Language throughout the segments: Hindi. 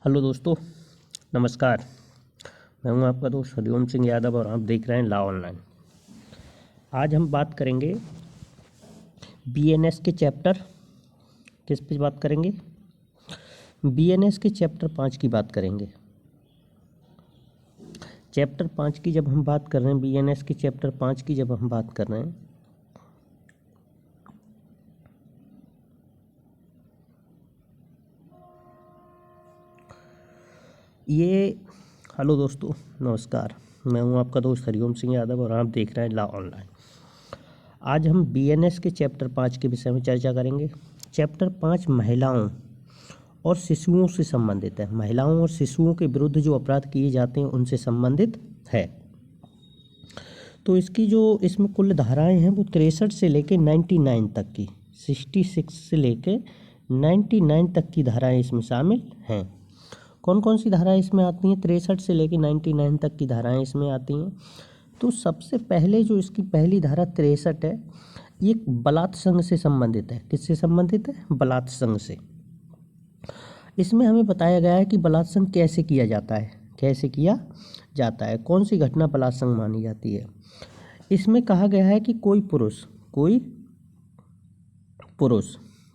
हेलो दोस्तों, नमस्कार। मैं हूं आपका दोस्त हरिओम सिंह यादव और आप देख रहे हैं लॉ ऑनलाइन। आज हम बात करेंगे बीएनएस के चैप्टर किस पे बात करेंगे। बीएनएस के चैप्टर 5 की बात करेंगे। चैप्टर 5 की जब हम बात कर रहे हैं, बीएनएस के चैप्टर 5 की जब हम बात कर रहे हैं, हेलो दोस्तों, नमस्कार। मैं हूं आपका दोस्त हरिओम सिंह यादव और आप देख रहे हैं लॉ ऑनलाइन। आज हम बीएनएस के चैप्टर 5 के विषय में चर्चा करेंगे। चैप्टर 5 महिलाओं और शिशुओं से संबंधित है। महिलाओं और शिशुओं के विरुद्ध जो अपराध किए जाते हैं उनसे संबंधित है। तो इसमें कुल धाराएं हैं वो 63 से लेकर 99 तक की, 66 से लेकर 99 तक की धाराएं इसमें शामिल हैं। कौन कौन सी धाराएं इसमें आती हैं? 63 से लेकर 99 तक की धाराएं इसमें आती हैं। तो सबसे पहले जो इसकी पहली धारा 63 है, ये बलात् संघ से संबंधित है। किससे संबंधित है? बलात् संघ से। इसमें हमें बताया गया है कि बलात् संघ कैसे किया जाता है, कैसे किया जाता है, कौन सी घटना बलात् संघ मानी जाती है। इसमें कहा गया है कि कोई पुरुष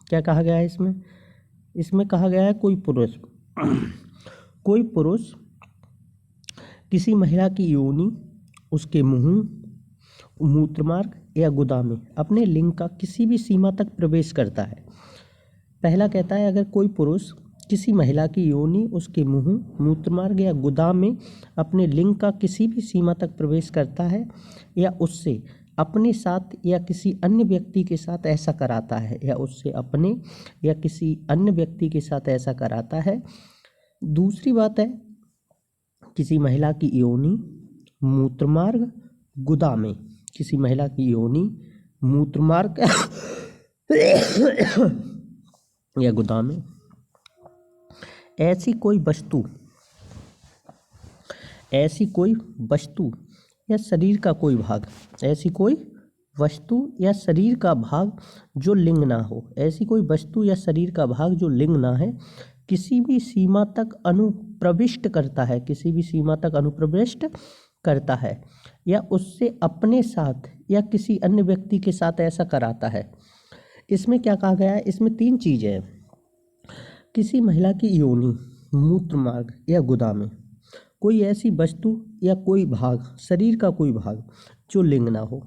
क्या कहा गया है इसमें कहा गया है कोई पुरुष किसी महिला की योनि, उसके मुंह, मूत्रमार्ग या गुदा में अपने लिंग का किसी भी सीमा तक प्रवेश करता है। पहला कहता है, अगर कोई पुरुष किसी महिला की योनि, उसके मुंह, मूत्रमार्ग या गुदा में अपने लिंग का किसी भी सीमा तक प्रवेश करता है या उससे अपने साथ या किसी अन्य व्यक्ति के साथ ऐसा कराता है, दूसरी बात है, किसी महिला की योनि, मूत्रमार्ग, गुदा में, किसी महिला की योनि, मूत्रमार्ग या गुदा में ऐसी कोई वस्तु या शरीर का कोई भाग, ऐसी कोई वस्तु या शरीर का भाग जो लिंग ना हो, ऐसी कोई वस्तु या शरीर का भाग जो लिंग ना है, किसी भी सीमा तक अनुप्रविष्ट करता है या उससे अपने साथ या किसी अन्य व्यक्ति के साथ ऐसा कराता है। इसमें क्या कहा गया है? इसमें 3 चीज़ें हैं। किसी महिला की योनि, मूत्रमार्ग या गुदा में कोई ऐसी वस्तु या कोई भाग, शरीर का कोई भाग जो लिंग ना हो,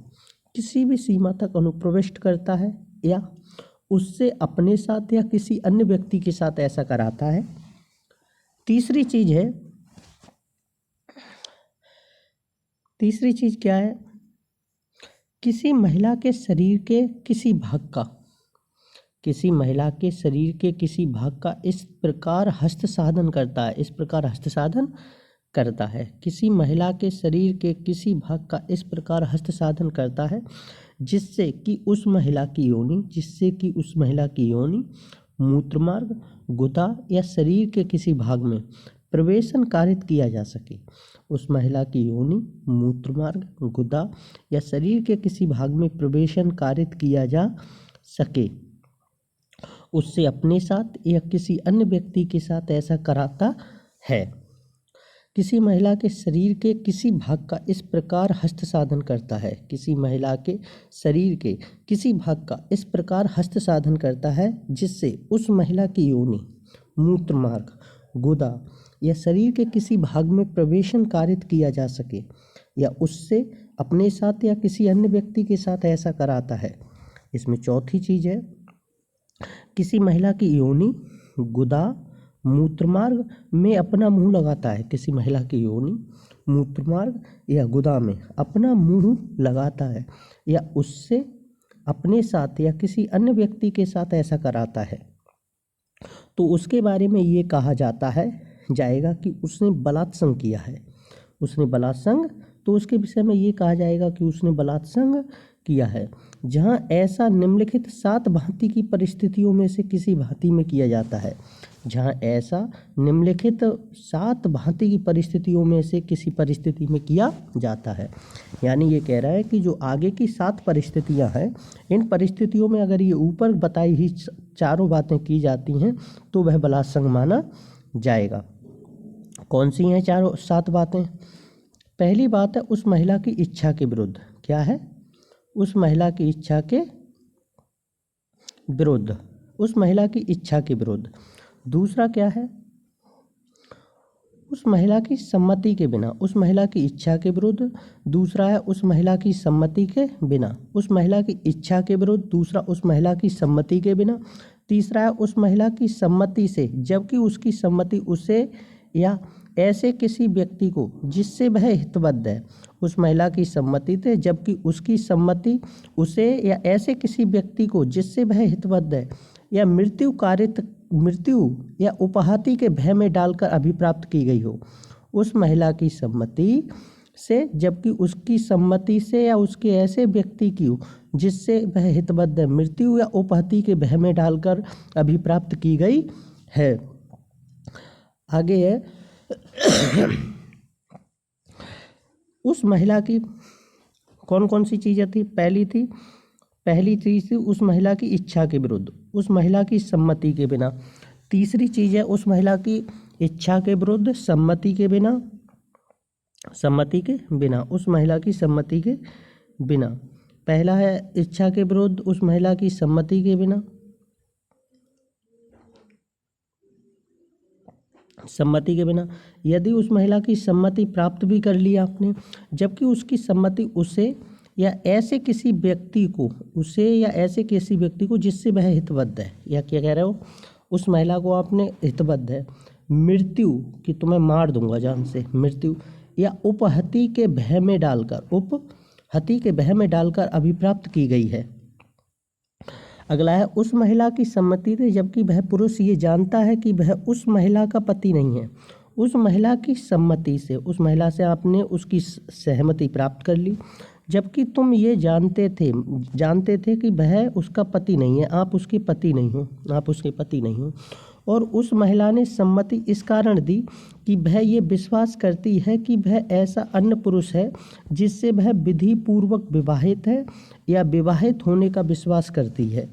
किसी भी सीमा तक अनुप्रविष्ट करता है या उससे अपने साथ या किसी अन्य व्यक्ति के साथ ऐसा कराता है। तीसरी चीज क्या है? किसी महिला के शरीर के किसी भाग का इस प्रकार हस्तसाधन करता है, किसी महिला के शरीर के किसी भाग का इस प्रकार हस्तसाधन करता है जिससे कि उस महिला की योनि, मूत्रमार्ग, गुदा या शरीर के किसी भाग में प्रवेशन कारित किया जा सके। उस महिला की योनि, मूत्रमार्ग, गुदा या शरीर के किसी भाग में प्रवेशन कारित किया जा सके, उससे अपने साथ या किसी अन्य व्यक्ति के साथ ऐसा कराता है। किसी महिला के शरीर के किसी भाग का इस प्रकार हस्तसाधन करता है, किसी महिला के शरीर के किसी भाग का इस प्रकार हस्तसाधन करता है जिससे उस महिला की योनि, मूत्रमार्ग, गुदा या शरीर के किसी भाग में प्रवेशन कारित किया जा सके या उससे अपने साथ या किसी अन्य व्यक्ति के साथ ऐसा कराता है। इसमें चौथी चीज़ है, किसी महिला की योनि, गुदा, मूत्रमार्ग में अपना मुंह लगाता है, किसी महिला की योनि, मूत्रमार्ग या गुदा में अपना मुंह लगाता है या उससे अपने साथ या किसी अन्य व्यक्ति के साथ ऐसा कराता है, तो उसके बारे में ये कहा जाएगा कि उसने बलात् संघ किया है। तो उसके विषय में ये कहा जाएगा कि उसने बलात् संघ किया है। जहाँ ऐसा निम्नलिखित 7 भांति की परिस्थितियों में से किसी भांति में किया जाता है, किसी परिस्थिति में किया जाता है। यानी ये कह रहा है कि जो आगे की 7 परिस्थितियां हैं, इन परिस्थितियों में अगर ये ऊपर बताई ही चारों बातें की जाती हैं तो वह बलात् संघ माना जाएगा। कौन सी हैं 7 बातें? पहली बात है उस महिला की इच्छा के विरुद्ध। क्या है? उस महिला की इच्छा के विरुद्ध, उस महिला की इच्छा के विरुद्ध। दूसरा क्या है? उस महिला की सम्मति के बिना, उस महिला की इच्छा के विरुद्ध। दूसरा है उस महिला की सम्मति के बिना, उस महिला की इच्छा के विरुद्ध। दूसरा उस महिला की सम्मति के बिना। तीसरा है उस महिला की सम्मति से जबकि उसकी सम्मति उसे या ऐसे किसी व्यक्ति को जिससे वह हितबद्ध है। उस महिला की सम्मति से जबकि उसकी सम्मति उसे या ऐसे किसी व्यक्ति को जिससे वह हितबद्ध है या मृत्यु या उपहाति के भय में डालकर अभिप्राप्त की गई हो। उस महिला की सम्मति से जबकि उसकी सम्मति से या उसके ऐसे व्यक्ति की हो जिससे वह हितबद्ध है, मृत्यु या उपहति के भय में डालकर अभिप्राप्त की गई है। आगे है उस महिला की कौन कौन सी चीज़ें थी? पहली चीज़ थी उस महिला की इच्छा के विरुद्ध, उस महिला की सम्मति के बिना। तीसरी चीज़ है उस महिला की इच्छा के विरुद्ध, सम्मति के बिना, उस महिला की सम्मति के बिना। पहला है इच्छा के विरुद्ध, उस महिला की सम्मति के बिना, यदि उस महिला की सम्मति प्राप्त भी कर ली आपने जबकि उसकी सम्मति उसे या ऐसे किसी व्यक्ति को जिससे वह हितबद्ध है, या क्या कह रहे हो, उस महिला को आपने हितबद्ध है, मृत्यु कि तुम्हें मार दूंगा जान से, मृत्यु या उपहति के भय में डालकर अभिप्राप्त की गई है। अगला है उस महिला की सम्मति से जबकि वह पुरुष ये जानता है कि वह उस महिला का पति नहीं है। उस महिला की सम्मति से, उस महिला से आपने उसकी सहमति प्राप्त कर ली जबकि तुम ये जानते थे कि वह उसका पति नहीं है, आप उसके पति नहीं हो। और उस महिला ने सम्मति इस कारण दी कि वह ये विश्वास करती है कि वह ऐसा अन्य पुरुष है जिससे वह विधि पूर्वक विवाहित है या विवाहित होने का विश्वास करती है।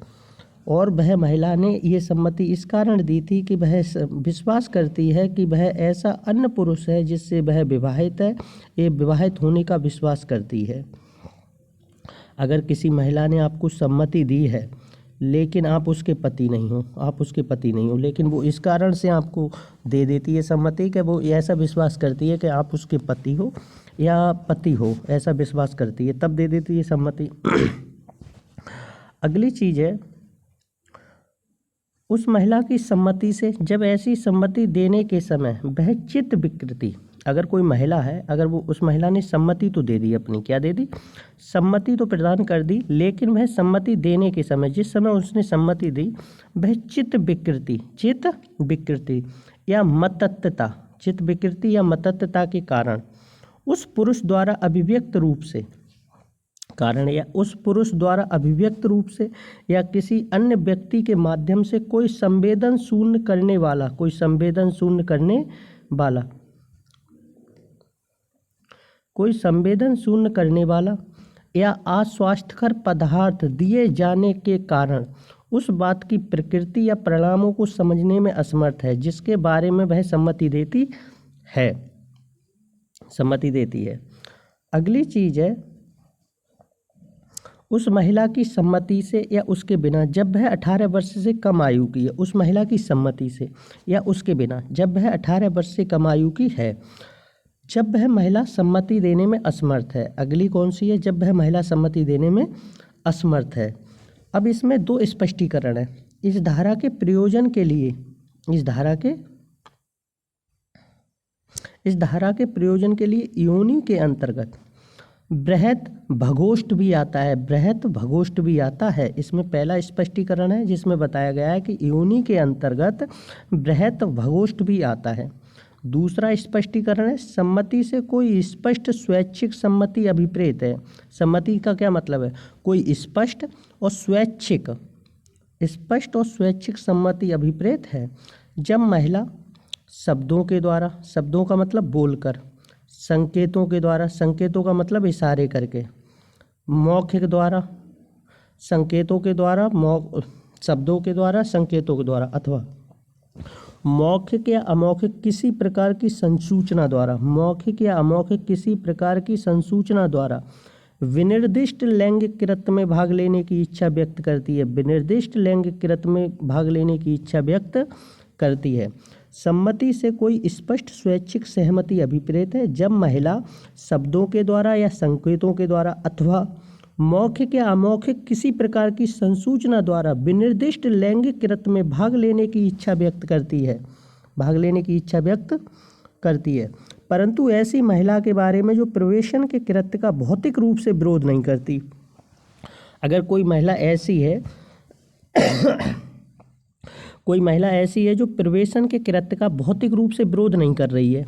और वह महिला ने ये सम्मति इस कारण दी थी कि वह विश्वास करती है कि वह ऐसा अन्य पुरुष है जिससे वह विवाहित है या विवाहित होने का विश्वास करती है। अगर किसी महिला ने आपको सम्मति दी है लेकिन आप उसके पति नहीं हो, लेकिन वो इस कारण से आपको दे देती है सम्मति कि वो ऐसा विश्वास करती है कि आप उसके पति हो या पति हो, ऐसा विश्वास करती है, तब दे देती है सम्मति। अगली चीज़ है उस महिला की सम्मति से जब ऐसी सम्मति देने के समय वह चित्त विकृति, अगर कोई महिला है, अगर वो उस महिला ने सम्मति तो दे दी अपनी, क्या दे दी, सम्मति तो प्रदान कर दी, लेकिन वह सम्मति देने के समय, जिस समय उसने सम्मति दी, वह चित्त विकृति या मतत्वता के कारण उस पुरुष द्वारा अभिव्यक्त रूप से या किसी अन्य व्यक्ति के माध्यम से कोई संवेदन शून्य करने वाला या अस्वास्थ्यकर पदार्थ दिए जाने के कारण उस बात की प्रकृति या परिणामों को समझने में असमर्थ है जिसके बारे में वह सम्मति देती है। अगली चीज़ है उस महिला की सम्मति से या उसके बिना जब वह 18 वर्ष से कम आयु की है, उस महिला की सम्मति से या उसके बिना जब वह 18 वर्ष से कम आयु की है, जब वह महिला सम्मति देने में असमर्थ है। अगली कौन सी है? जब वह महिला सम्मति देने में असमर्थ है। अब इसमें 2 स्पष्टीकरण है। इस धारा के प्रयोजन के लिए योनि के अंतर्गत बृहत भगोष्ठ भी आता है। इसमें पहला स्पष्टीकरण है जिसमें बताया गया है कि योनि के अंतर्गत बृहत भगोष्ठ भी आता है। दूसरा स्पष्टीकरण है सम्मति से कोई स्पष्ट स्वैच्छिक सम्मति अभिप्रेत है। सम्मति का क्या मतलब है? कोई स्पष्ट और स्वैच्छिक सम्मति अभिप्रेत है जब महिला शब्दों के द्वारा, शब्दों का मतलब बोलकर, संकेतों के द्वारा, संकेतों का मतलब इशारे करके, मौखिक द्वारा, शब्दों के द्वारा, संकेतों के द्वारा, अथवा मौखिक या अमौखिक किसी प्रकार की संसूचना द्वारा, मौखिक या अमौखिक किसी प्रकार की संसूचना द्वारा विनिर्दिष्ट लैंगिक कृत्य में भाग लेने की इच्छा व्यक्त करती है, विनिर्दिष्ट लैंगिक कृत्य में भाग लेने की इच्छा व्यक्त करती है। सम्मति से कोई स्पष्ट स्वैच्छिक सहमति अभिप्रेत है जब महिला शब्दों के द्वारा या संकेतों के द्वारा अथवा मौखिक या अमौखिक किसी प्रकार की संसूचना द्वारा विनिर्दिष्ट लैंगिक कृत्य में भाग लेने की इच्छा व्यक्त करती है, भाग लेने की इच्छा व्यक्त करती है, परंतु ऐसी महिला के बारे में जो प्रवेशन के कृत्य का भौतिक रूप से विरोध नहीं करती। अगर कोई महिला ऐसी है कोई महिला ऐसी है जो प्रवेशन के कृत्य का भौतिक रूप से विरोध नहीं कर रही है,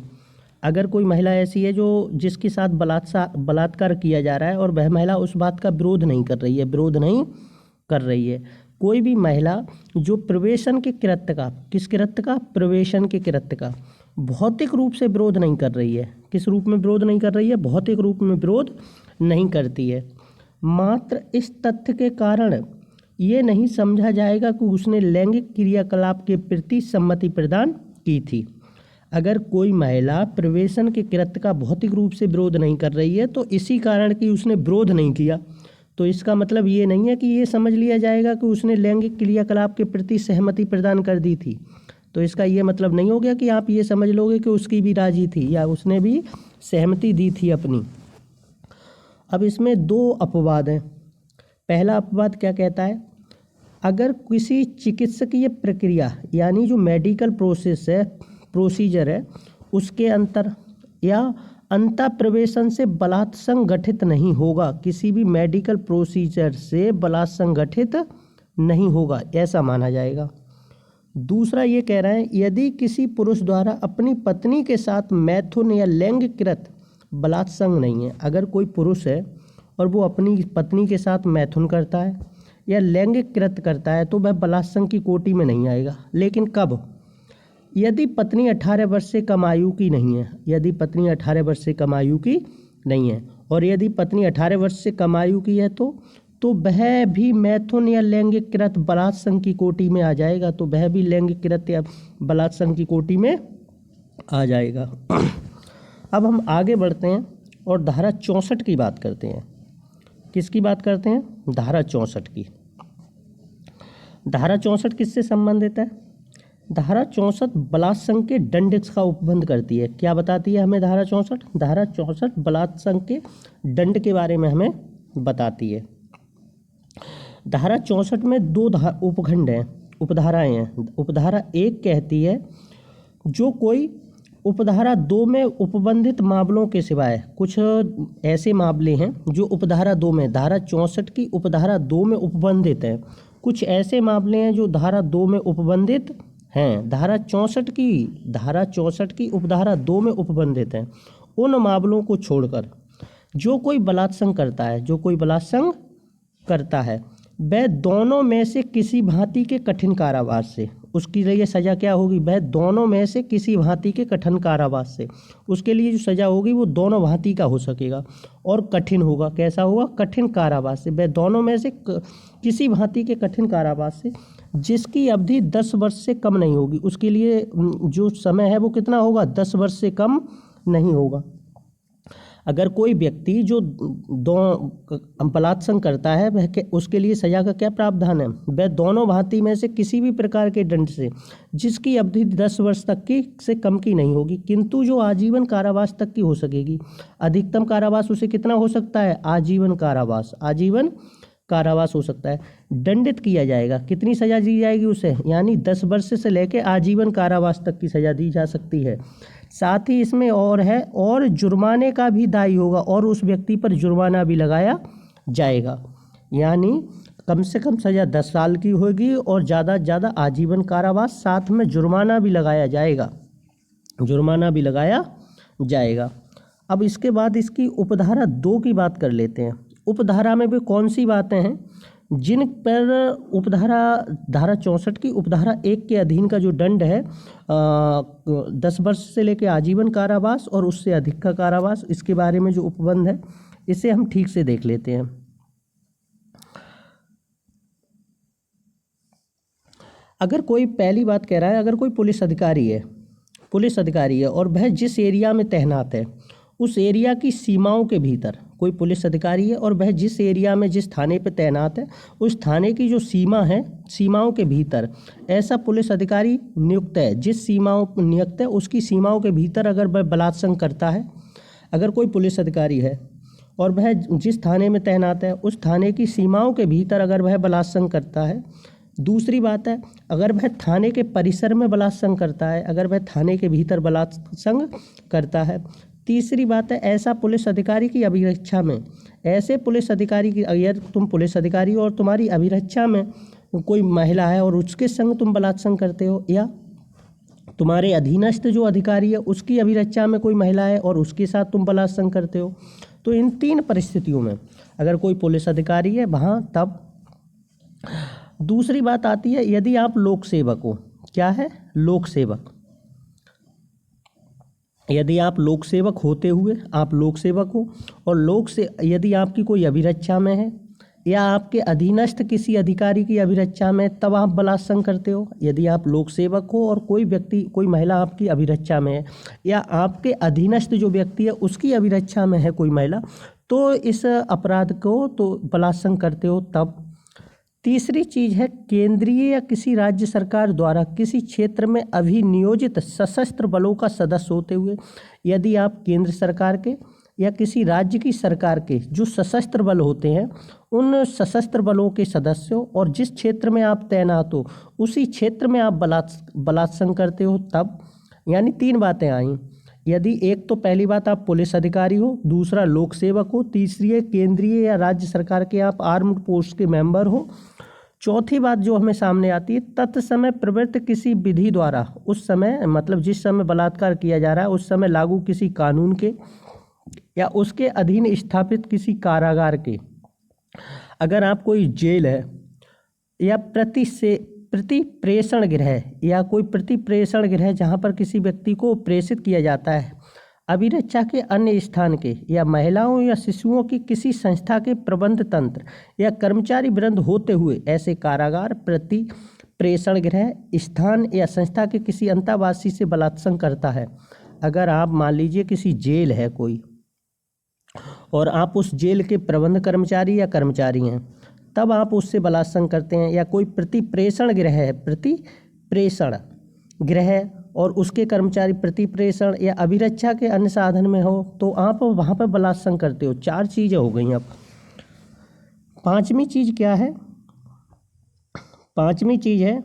अगर कोई महिला ऐसी है जो जिसके साथ बलात्कार किया जा रहा है और वह महिला उस बात का विरोध नहीं कर रही है, विरोध नहीं कर रही है, कोई भी महिला जो प्रवेशन के कृत्य का, किस कृत्य का, प्रवेशन के कृत्य का भौतिक रूप से विरोध नहीं कर रही है, किस रूप में विरोध नहीं कर रही है, भौतिक रूप में विरोध नहीं करती है, मात्र इस तथ्य के कारण ये नहीं समझा जाएगा कि उसने लैंगिक क्रियाकलाप के प्रति सम्मति प्रदान की थी। अगर कोई महिला प्रवेशन के कृत्य का भौतिक रूप से विरोध नहीं कर रही है तो इसी कारण कि उसने विरोध नहीं किया, तो इसका मतलब ये नहीं है कि ये समझ लिया जाएगा कि उसने लैंगिक क्रियाकलाप के प्रति सहमति प्रदान कर दी थी। तो इसका ये मतलब नहीं हो गया कि आप ये समझ लोगे कि उसकी भी राजी थी या उसने भी सहमति दी थी अपनी। अब इसमें दो अपवाद हैं। पहला अपवाद क्या कहता है, अगर किसी चिकित्सकीय प्रक्रिया यानी जो मेडिकल प्रोसीजर है उसके अंतर या अंतः प्रवेशन से बलात् संगठित नहीं होगा, किसी भी मेडिकल प्रोसीजर से बलात् संगठित नहीं होगा, ऐसा माना जाएगा। दूसरा ये कह रहा है, यदि किसी पुरुष द्वारा अपनी पत्नी के साथ मैथुन या लैंगिक कृत्य बलात् संग नहीं है, अगर कोई पुरुष है और वो अपनी पत्नी के साथ मैथुन करता है या लैंगिक कृत्य करता है तो वह बलात् संग की कोटि में नहीं आएगा। लेकिन कब, यदि पत्नी 18 वर्ष से कम आयु की नहीं है, यदि पत्नी 18 वर्ष से कम आयु की नहीं है, और यदि पत्नी 18 वर्ष से कम आयु की है तो वह भी मैथुन या लैंगिक कृत्य बलात् संग की कोटि में आ जाएगा, तो वह भी लैंगिक कृत्य या बलात् संग की कोटि में आ जाएगा। अब हम आगे बढ़ते हैं और धारा 64 की बात करते हैं। किसकी बात करते हैं, धारा 64 की। धारा 64 किससे संबंधित है, धारा 64 बलात् संग के दंड का उपबंध करती है। क्या बताती है हमें धारा 64, धारा 64 बलात् संग के दंड के बारे में हमें बताती है। धारा 64 में दो उपखंड हैं, उपधाराएं हैं। उपधारा 1 कहती है जो कोई उपधारा 2 में उपबंधित मामलों के सिवाय, कुछ ऐसे मामले हैं जो उपधारा 2 में, धारा 64 की उपधारा 2 में उपबंधित हैं, कुछ ऐसे मामले हैं जो धारा 2 में उपबंधित हैं, धारा 64 की उपधारा 2 में उपबंधित हैं। उन मामलों को छोड़कर जो कोई बलात्संग करता है, जो कोई बलात्संग करता है वह दोनों में से किसी भांति के कठिन कारावास से, उसके लिए सज़ा क्या होगी, वह दोनों में से किसी भांति के कठिन कारावास से, उसके लिए जो सज़ा होगी वो दोनों भांति का हो सकेगा और कठिन होगा। कैसा होगा, कठिन कारावास से, वह दोनों में से किसी भांति के कठिन कारावास से जिसकी अवधि 10 वर्ष से कम नहीं होगी, उसके लिए जो समय है वो कितना होगा, 10 वर्ष से कम नहीं होगा। अगर कोई व्यक्ति जो बलात्संग करता है वह उसके लिए सजा का क्या प्रावधान है, वह दोनों भांति में से किसी भी प्रकार के दंड से जिसकी अवधि 10 वर्ष तक की से कम की नहीं होगी, किंतु जो आजीवन कारावास तक की हो सकेगी। अधिकतम कारावास उसे कितना हो सकता है, आजीवन कारावास, आजीवन कारावास हो सकता है। दंडित किया जाएगा, कितनी सजा दी जाएगी उसे, यानी 10 वर्ष से लेकर आजीवन कारावास तक की सजा दी जा सकती है। साथ ही इसमें और है, और जुर्माने का भी दायी होगा और उस व्यक्ति पर जुर्माना भी लगाया जाएगा, यानी कम से कम सज़ा 10 साल की होगी और ज़्यादा से ज़्यादा आजीवन कारावास, साथ में जुर्माना भी लगाया जाएगा, जुर्माना भी लगाया जाएगा। अब इसके बाद इसकी उपधारा 2 की बात कर लेते हैं। उपधारा में भी कौन सी बातें हैं जिन पर धारा 64 की उपधारा 1 के अधीन का जो दंड है 10 वर्ष से लेकर आजीवन कारावास और उससे अधिक का कारावास, इसके बारे में जो उपबंध है इसे हम ठीक से देख लेते हैं। अगर कोई, पहली बात कह रहा है, अगर कोई पुलिस अधिकारी है और वह जिस एरिया में तैनात है उस एरिया की सीमाओं के भीतर, कोई पुलिस अधिकारी है और वह जिस एरिया में, जिस थाने पे तैनात है उस थाने की जो सीमा है, सीमाओं के भीतर ऐसा पुलिस अधिकारी नियुक्त है, जिस सीमाओं पर नियुक्त है उसकी सीमाओं के भीतर अगर वह बलात्संग करता है, अगर कोई पुलिस अधिकारी है और वह जिस थाने में तैनात है उस थाने की सीमाओं के भीतर अगर वह बलात्संग करता है। दूसरी बात है, अगर वह थाने के परिसर में बलात्संग करता है, अगर वह थाने के भीतर बलात्संग करता है। तीसरी बात है, ऐसा पुलिस अधिकारी की अभिरक्षा में, ऐसे पुलिस अधिकारी की, अगर तुम पुलिस अधिकारी हो और तुम्हारी अभिरक्षा में कोई महिला है और उसके संग तुम बलात्संग करते हो, या तुम्हारे अधीनस्थ जो अधिकारी है उसकी अभिरक्षा में कोई महिला है और उसके साथ तुम बलात्संग करते हो, तो इन 3 परिस्थितियों में अगर कोई पुलिस अधिकारी है वहाँ तब। दूसरी बात आती है, यदि आप लोक सेवक हो। क्या है? लोक सेवक। यदि आप लोक सेवक होते हुए, आप लोक सेवक हो और यदि आपकी कोई अभिरक्षा में है या आपके अधीनस्थ किसी अधिकारी की अभिरक्षा में, तब आप बलात्संग करते हो। यदि आप लोक सेवक हो और कोई व्यक्ति, कोई महिला आपकी अभिरक्षा में है या आपके अधीनस्थ जो व्यक्ति है उसकी अभिरक्षा में है कोई महिला, तो इस अपराध को तो बलात्संग करते हो तब। तीसरी चीज़ है, केंद्रीय या किसी राज्य सरकार द्वारा किसी क्षेत्र में अभिनियोजित सशस्त्र बलों का सदस्य होते हुए। यदि आप केंद्र सरकार के या किसी राज्य की सरकार के जो सशस्त्र बल होते हैं उन सशस्त्र बलों के सदस्य हो और जिस क्षेत्र में आप तैनात हो उसी क्षेत्र में आप बलात्संग करते हो तब। यानी 3 बातें आई। यदि एक तो पहली बात आप पुलिस अधिकारी हो, दूसरा लोक सेवक हो, तीसरी है केंद्रीय या राज्य सरकार के आप आर्म्ड फोर्स के मेंबर हो। चौथी बात जो हमें सामने आती है, तत्समय प्रवृत्त किसी विधि द्वारा, उस समय मतलब जिस समय बलात्कार किया जा रहा है उस समय लागू किसी कानून के या उसके अधीन स्थापित किसी कारागार के। अगर आप कोई जेल है या प्रतिप्रेषण गृह या कोई प्रतिप्रेषण गृह जहाँ पर किसी व्यक्ति को प्रेषित किया जाता है, अभिरक्षा के अन्य स्थान के या महिलाओं या शिशुओं की किसी संस्था के प्रबंध तंत्र या कर्मचारी वृंद होते हुए ऐसे कारागार, प्रतिप्रेषण गृह, स्थान या संस्था के किसी अंतःवासी से बलात्संग करता है। अगर आप मान लीजिए किसी जेल है कोई और आप उस जेल के प्रबंध कर्मचारी या कर्मचारी हैं, तब आप उससे बलात्संग करते हैं। या कोई प्रतिप्रेषण गृह है, प्रतिप्रेषण गृह और उसके कर्मचारी प्रतिप्रेषण या अभिरक्षा के अन्य साधन में हो तो आप वहाँ पर बलात्संग करते हो। 4 चीज़ें हो गई। अब 5वीं चीज़ क्या है? 5वीं चीज़ है,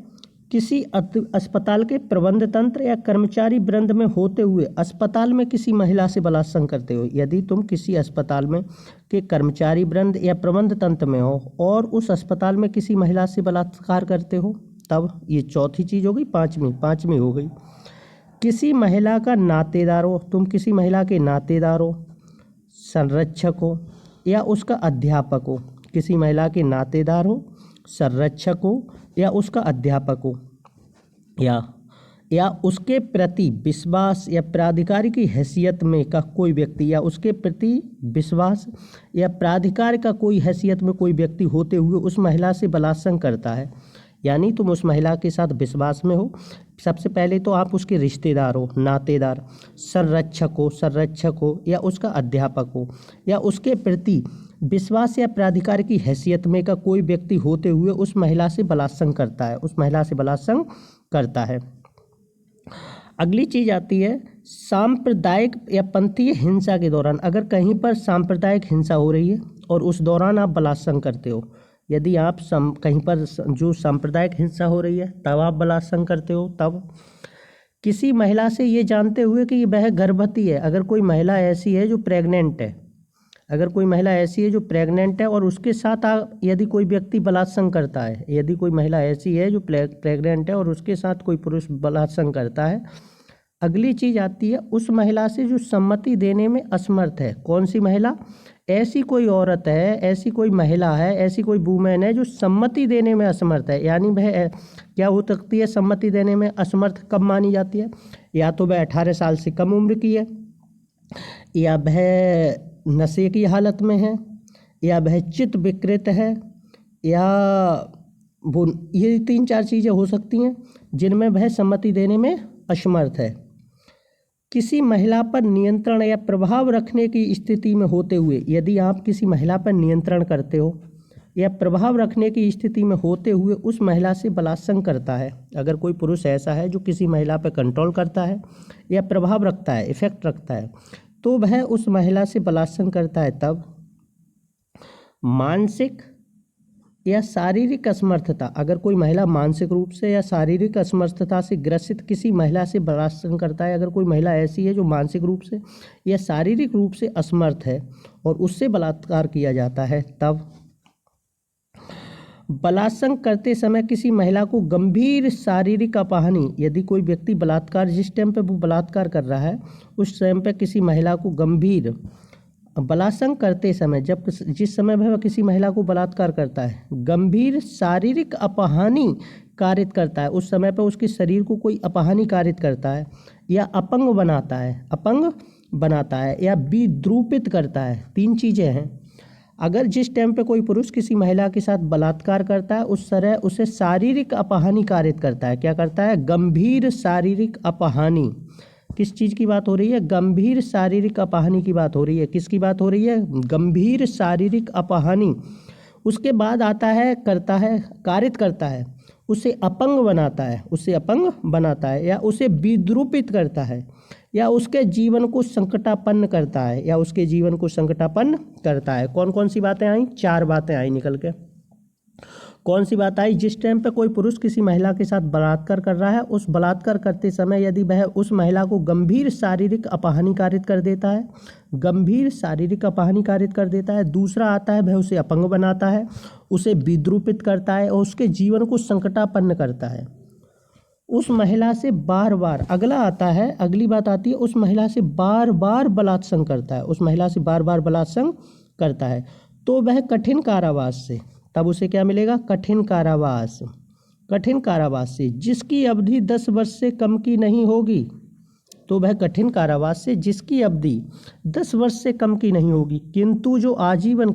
किसी अस्पताल के प्रबंध तंत्र या कर्मचारी वृंद में होते हुए अस्पताल में किसी महिला से बलात्संग करते हो। यदि तुम किसी अस्पताल में के कर्मचारी वृंद या प्रबंध तंत्र में हो और उस अस्पताल में किसी महिला से बलात्कार करते हो तब। ये चौथी चीज़ हो गई। 5वीं हो गई, किसी महिला का नातेदार हो, तुम किसी महिला के नातेदार हो, संरक्षक हो या उसका अध्यापक हो। किसी महिला के नातेदार हो, संरक्षक हो या उसका अध्यापक हो, या उसके प्रति विश्वास या प्राधिकारी की हैसियत में का कोई व्यक्ति, या उसके प्रति विश्वास या प्राधिकार का कोई हैसियत में कोई व्यक्ति होते हुए उस महिला से बलात्संग करता है। यानी तुम उस महिला के साथ विश्वास में हो। सबसे पहले तो आप उसके रिश्तेदार हो, नातेदार, संरक्षक हो या उसका अध्यापक हो, या उसके प्रति विश्वास या प्राधिकार की हैसियत में का कोई व्यक्ति होते हुए उस महिला से बलात्संग करता है, अगली चीज़ आती है, सांप्रदायिक या पंथीय हिंसा के दौरान। अगर कहीं पर सांप्रदायिक हिंसा हो रही है और उस दौरान आप बलात्संग करते हो, यदि आप कहीं पर जो सांप्रदायिक हिंसा हो रही है तब आप बलात्संग करते हो तब। किसी महिला से ये जानते हुए कि वह गर्भवती है। अगर कोई महिला ऐसी है जो प्रेग्नेंट है, और उसके साथ यदि कोई व्यक्ति बलात्संग करता है, यदि कोई महिला ऐसी है जो प्रेग्नेंट है और उसके साथ कोई पुरुष बलात्संग करता है। अगली चीज़ आती है, उस महिला से जो सम्मति देने में असमर्थ है। कौन सी महिला? ऐसी कोई औरत है, ऐसी कोई महिला है, ऐसी कोई वूमेन है जो सम्मति देने में असमर्थ है। यानी वह क्या हो सकती है सम्मति देने में असमर्थ? कब मानी जाती है? या तो वह 18 साल से कम उम्र की है, या वह नशे की हालत में है, या वह चित्त विकृत है, या वो ये 3-4 चीज़ें हो सकती हैं जिनमें वह सम्मति देने में असमर्थ है। किसी महिला पर नियंत्रण या प्रभाव रखने की स्थिति में होते हुए, यदि आप किसी महिला पर नियंत्रण करते हो या प्रभाव रखने की स्थिति में होते हुए उस महिला से बलात्संग करता है, अगर कोई पुरुष ऐसा है जो किसी महिला पर कंट्रोल करता है या प्रभाव रखता है, इफेक्ट रखता है, तो वह उस महिला से बलात्संग करता है, तब मानसिक या शारीरिक असमर्थता, अगर कोई महिला मानसिक रूप से या शारीरिक असमर्थता से ग्रसित किसी महिला से बलात्संग करता है, अगर कोई महिला ऐसी है जो मानसिक रूप से या शारीरिक रूप से असमर्थ है और उससे बलात्कार किया जाता है, तब बलात्संग करते समय किसी महिला को गंभीर शारीरिक अपहानि, यदि कोई व्यक्ति बलात्कार जिस टाइम पे वो बलात्कार कर रहा है उस टाइम पे किसी महिला को गंभीर, बलात्संग करते समय जब जिस समय वह किसी महिला को बलात्कार करता है गंभीर शारीरिक अपहानि कारित करता है, उस समय पर उसके शरीर को कोई अपहानि कारित करता है या अपंग बनाता है या विद्रूपित करता है, 3 चीज़ें हैं। अगर जिस टाइम पे कोई पुरुष किसी महिला के साथ बलात्कार करता है उस तरह उसे शारीरिक अपहानि कारित करता है, क्या करता है, गंभीर शारीरिक अपहानि। किस चीज़ की बात हो रही है, गंभीर शारीरिक अपहानि की बात हो रही है। किसकी बात हो रही है, गंभीर शारीरिक अपहानि। उसके बाद आता है, करता है, कारित करता है, उसे अपंग बनाता है या उसे विद्रूपित करता है या उसके जीवन को संकटापन्न करता है। कौन कौन सी बातें आई, 4 बातें आई निकल के। कौन सी बात आई, जिस टाइम पे कोई पुरुष किसी महिला के साथ बलात्कार कर रहा है उस बलात्कार करते समय यदि वह उस महिला को गंभीर शारीरिक अपहानि कारित कर देता है, दूसरा आता है वह उसे अपंग बनाता है, उसे विद्रूपित करता है और उसके जीवन को संकटापन्न करता है। उस महिला से बार बार, अगली बात आती है, उस महिला से बार बार बलात्संग करता है, तो वह कठिन कारावास से, तब उसे क्या मिलेगा, कठिन कारावास से जिसकी अवधि 10 वर्ष से कम की नहीं होगी, तो वह कठिन कारावास से जिसकी अवधि 10 वर्ष से कम की नहीं होगी, किंतु जो आजीवन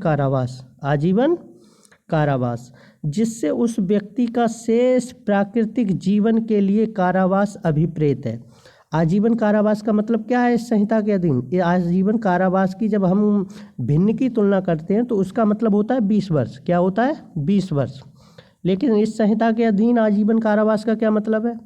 कारावास जिससे उस व्यक्ति का शेष प्राकृतिक जीवन के लिए कारावास अभिप्रेत है। आजीवन कारावास का मतलब क्या है इस संहिता के अधीन, ये आजीवन कारावास की जब हम भिन्न की तुलना करते हैं तो उसका मतलब होता है 20 वर्ष। क्या होता है, 20 वर्ष। लेकिन इस संहिता के अधीन आजीवन कारावास का क्या मतलब है,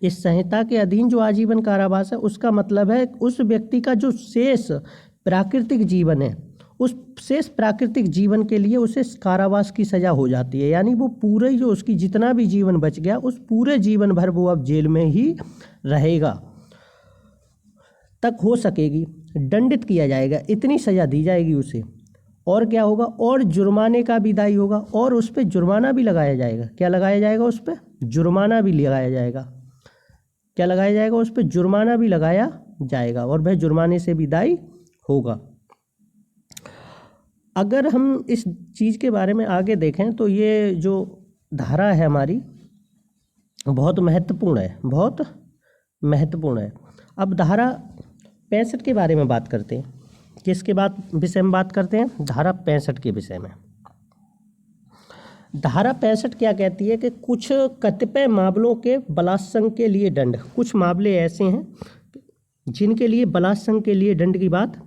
इस संहिता के अधीन जो आजीवन कारावास है उसका मतलब है उस व्यक्ति का जो शेष प्राकृतिक जीवन है उस शेष प्राकृतिक जीवन के लिए उसे कारावास की सज़ा हो जाती है, यानी वो पूरे जो उसकी जितना भी जीवन बच गया उस पूरे जीवन भर वो अब जेल में ही रहेगा तक हो सकेगी, दंडित किया जाएगा, इतनी सज़ा दी जाएगी उसे। और क्या होगा, और जुर्माने का भी दायी होगा और उस पर जुर्माना भी लगाया जाएगा। क्या लगाया जाएगा, उस पर जुर्माना भी लगाया जाएगा। क्या लगाया जाएगा, उस पर जुर्माना भी लगाया जाएगा और वह जुर्माने से भी दायी होगा। अगर हम इस चीज़ के बारे में आगे देखें तो ये जो धारा है हमारी बहुत महत्वपूर्ण है। अब धारा 65 के बारे में बात करते हैं। किसके विषय में बात करते हैं, धारा 65 के विषय में। धारा 65 क्या कहती है कि कुछ कतिपय मामलों के बलात्संग के लिए दंड, कुछ मामले ऐसे हैं जिनके लिए बलात्संग के लिए दंड की बात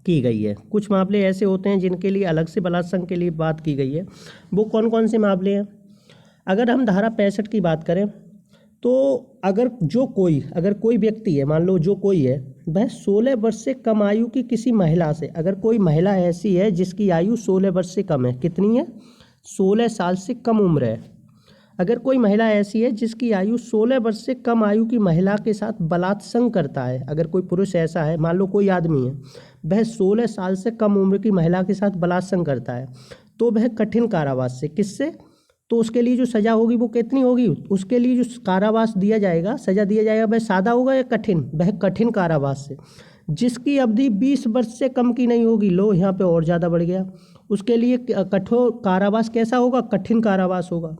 की गई है। कुछ मामले ऐसे होते हैं जिनके लिए अलग से बलात्संग के लिए बात की गई है। वो कौन कौन से मामले हैं, अगर हम धारा 65 की बात करें तो अगर कोई व्यक्ति है, मान लो जो कोई है वह 16 वर्ष से कम आयु की किसी महिला से, अगर कोई महिला ऐसी है जिसकी आयु 16 वर्ष से कम है, कितनी है, 16 साल से कम उम्र है, अगर कोई महिला ऐसी है जिसकी आयु 16 वर्ष से कम आयु की महिला के साथ बलात्संग करता है, अगर कोई पुरुष ऐसा है, मान लो कोई आदमी है वह 16 साल से कम उम्र की महिला के साथ बलात्संग करता है, तो वह कठिन कारावास से, किससे, तो उसके लिए जो सज़ा होगी वो कितनी होगी, उसके लिए जो कारावास दिया जाएगा, सज़ा दिया जाएगा, वह सादा होगा या कठिन, वह कठिन कारावास से जिसकी अवधि 20 वर्ष से कम की नहीं होगी। लो यहाँ पे और ज़्यादा बढ़ गया, उसके लिए कठोर कारावास कैसा होगा, कठिन कारावास होगा।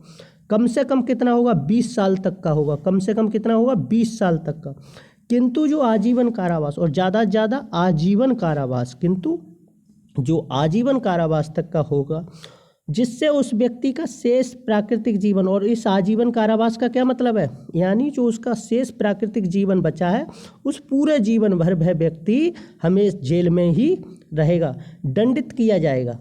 कम से कम कितना होगा, 20 साल तक का होगा, कम से कम कितना होगा, 20 साल तक का। किंतु जो आजीवन कारावास और ज़्यादा से ज़्यादा आजीवन कारावास, किंतु जो आजीवन कारावास तक का होगा जिससे उस व्यक्ति का शेष प्राकृतिक जीवन, और इस आजीवन कारावास का क्या मतलब है, यानी जो उसका शेष प्राकृतिक जीवन बचा है उस पूरे जीवन भर वह व्यक्ति हमें जेल में ही रहेगा, दंडित किया जाएगा।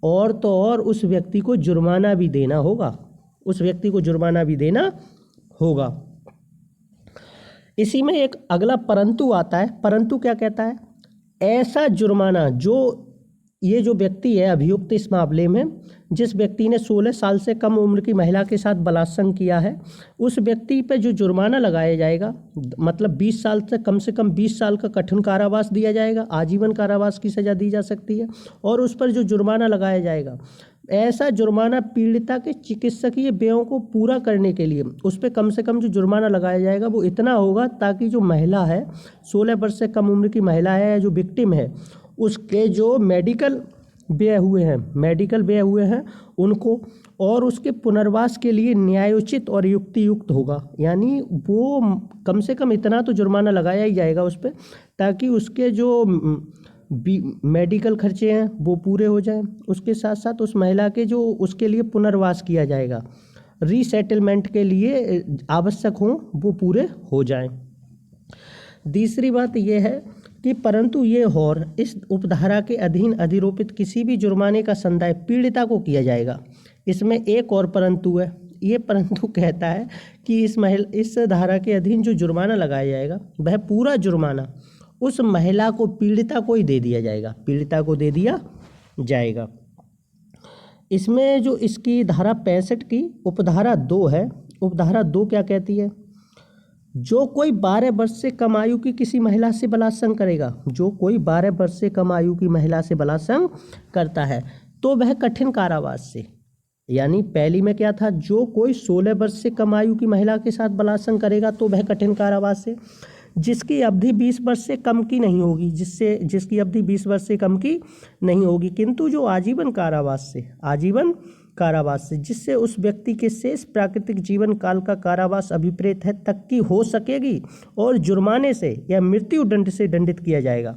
और तो और उस व्यक्ति को जुर्माना भी देना होगा, उस व्यक्ति को जुर्माना भी देना होगा। इसी में एक अगला परंतु आता है। परंतु क्या कहता है, ऐसा जुर्माना जो ये जो व्यक्ति है अभियुक्त इस मामले में, जिस व्यक्ति ने 16 साल से कम उम्र की महिला के साथ बलात्संग किया है, उस व्यक्ति पे जो जुर्माना लगाया जाएगा, मतलब 20 साल से कम 20 साल का कठिन कारावास दिया जाएगा, आजीवन कारावास की सज़ा दी जा सकती है। और उस पर जो जुर्माना लगाया जाएगा, ऐसा जुर्माना पीड़िता के चिकित्सकीय व्ययों को पूरा करने के लिए उस पर कम से कम जो जुर्माना लगाया जाएगा वो इतना होगा ताकि जो महिला है, 16 वर्ष से कम उम्र की महिला है, जो विक्टिम है, उसके जो मेडिकल व्यय हुए हैं उनको, और उसके पुनर्वास के लिए न्यायोचित और युक्तियुक्त होगा। यानी वो कम से कम इतना तो जुर्माना लगाया ही जाएगा उस पर, ताकि उसके जो मेडिकल खर्चे हैं वो पूरे हो जाएं। उसके साथ साथ उस महिला के जो उसके लिए पुनर्वास किया जाएगा, रीसेटलमेंट के लिए आवश्यक हों, वो पूरे हो जाएं। तीसरी बात यह है कि परंतु ये और इस उपधारा के अधीन अधिरोपित किसी भी जुर्माने का संदाय पीड़िता को किया जाएगा। इसमें एक और परंतु है। ये परंतु कहता है कि इस धारा के अधीन जो जुर्माना लगाया जाएगा वह पूरा जुर्माना उस महिला को, पीड़िता को ही दे दिया जाएगा, पीड़िता को दे दिया जाएगा। इसमें जो इसकी धारा 65 की उपधारा 2 है, उपधारा 2 क्या कहती है, जो कोई 12 वर्ष से कम आयु की किसी महिला से बलात्संग करेगा, जो कोई 12 वर्ष से कम आयु की महिला से बलात्संग करता है तो वह कठिन कारावास से, यानी पहली में क्या था, जो कोई 16 वर्ष से कम आयु की महिला के साथ बलात्संग करेगा तो वह कठिन कारावास से, जिसकी अवधि 20 वर्ष से कम की नहीं होगी, जिसकी अवधि 20 वर्ष से कम की नहीं होगी, किंतु जो आजीवन कारावास से जिससे उस व्यक्ति के शेष प्राकृतिक जीवन काल का कारावास अभिप्रेत है तक की हो सकेगी और जुर्माने से या मृत्यु दंड से दंडित किया जाएगा।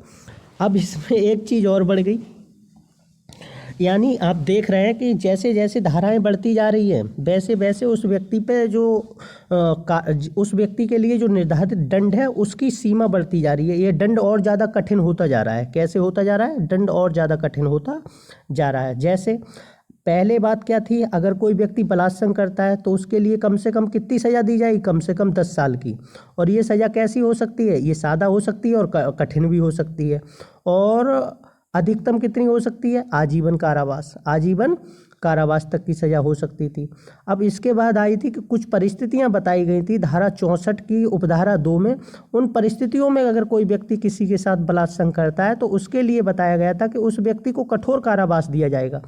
अब इसमें एक चीज़ और बढ़ गई, यानी आप देख रहे हैं कि जैसे जैसे धाराएं बढ़ती जा रही हैं वैसे वैसे उस व्यक्ति पे जो उस व्यक्ति के लिए जो निर्धारित दंड है उसकी सीमा बढ़ती जा रही है। ये दंड और ज़्यादा कठिन होता जा रहा है। कैसे होता जा रहा है, दंड और ज़्यादा कठिन होता जा रहा है। जैसे पहले बात क्या थी, अगर कोई व्यक्ति बलात्संग करता है तो उसके लिए कम से कम कितनी सज़ा दी जाएगी, कम से कम 10 साल की। और ये सज़ा कैसी हो सकती है, ये सादा हो सकती है और कठिन भी हो सकती है। और अधिकतम कितनी हो सकती है, आजीवन कारावास तक की सज़ा हो सकती थी। अब इसके बाद आई थी कि कुछ परिस्थितियां बताई गई थी धारा 64 की उपधारा 2 में। उन परिस्थितियों में अगर कोई व्यक्ति किसी के साथ बलात्संग करता है तो उसके लिए बताया गया था कि उस व्यक्ति को कठोर कारावास दिया जाएगा,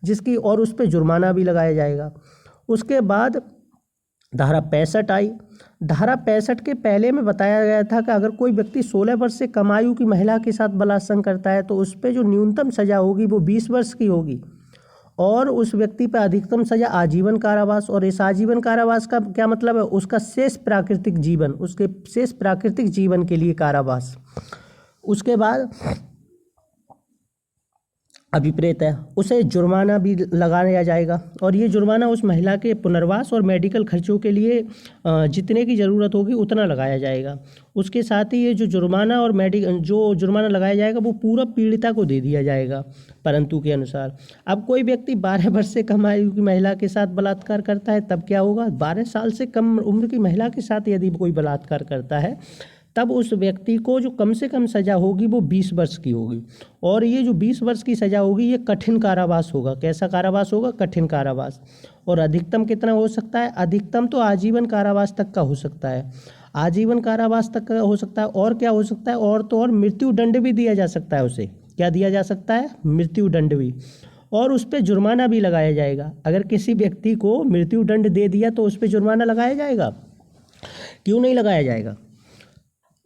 जिसकी और उस पर जुर्माना भी लगाया जाएगा। उसके बाद धारा 65 आई। धारा 65 के पहले में बताया गया था कि अगर कोई व्यक्ति 16 वर्ष से कम आयु की महिला के साथ बलात्संग करता है तो उस पर जो न्यूनतम सज़ा होगी वो 20 वर्ष की होगी और उस व्यक्ति पर अधिकतम सज़ा आजीवन कारावास। और इस आजीवन कारावास का क्या मतलब है, उसका शेष प्राकृतिक जीवन के लिए कारावास। उसके बाद अभिप्रेत है, उसे जुर्माना भी लगाया जाएगा और ये जुर्माना उस महिला के पुनर्वास और मेडिकल खर्चों के लिए जितने की ज़रूरत होगी उतना लगाया जाएगा। उसके साथ ही ये जो जुर्माना लगाया जाएगा वो पूरा पीड़िता को दे दिया जाएगा परंतु के अनुसार। अब कोई व्यक्ति 12 वर्ष से कम आयु की महिला के साथ बलात्कार करता है तब क्या होगा, 12 साल से कम उम्र की महिला के साथ यदि कोई बलात्कार करता है तब उस व्यक्ति को जो कम से कम सज़ा होगी वो 20 वर्ष की होगी। और ये जो 20 वर्ष की सज़ा होगी ये कठिन कारावास होगा। कैसा कारावास होगा, कठिन कारावास। और अधिकतम कितना हो सकता है, अधिकतम तो आजीवन कारावास तक का हो सकता है, आजीवन कारावास तक का हो सकता है। और क्या हो सकता है, और तो और मृत्यु दंड भी दिया जा सकता है। उसे क्या दिया जा सकता है, मृत्यु दंड भी। और उस पर जुर्माना भी लगाया जाएगा। अगर किसी व्यक्ति को मृत्यु दंड दे दिया तो उस पर जुर्माना लगाया जाएगा, क्यों नहीं लगाया जाएगा।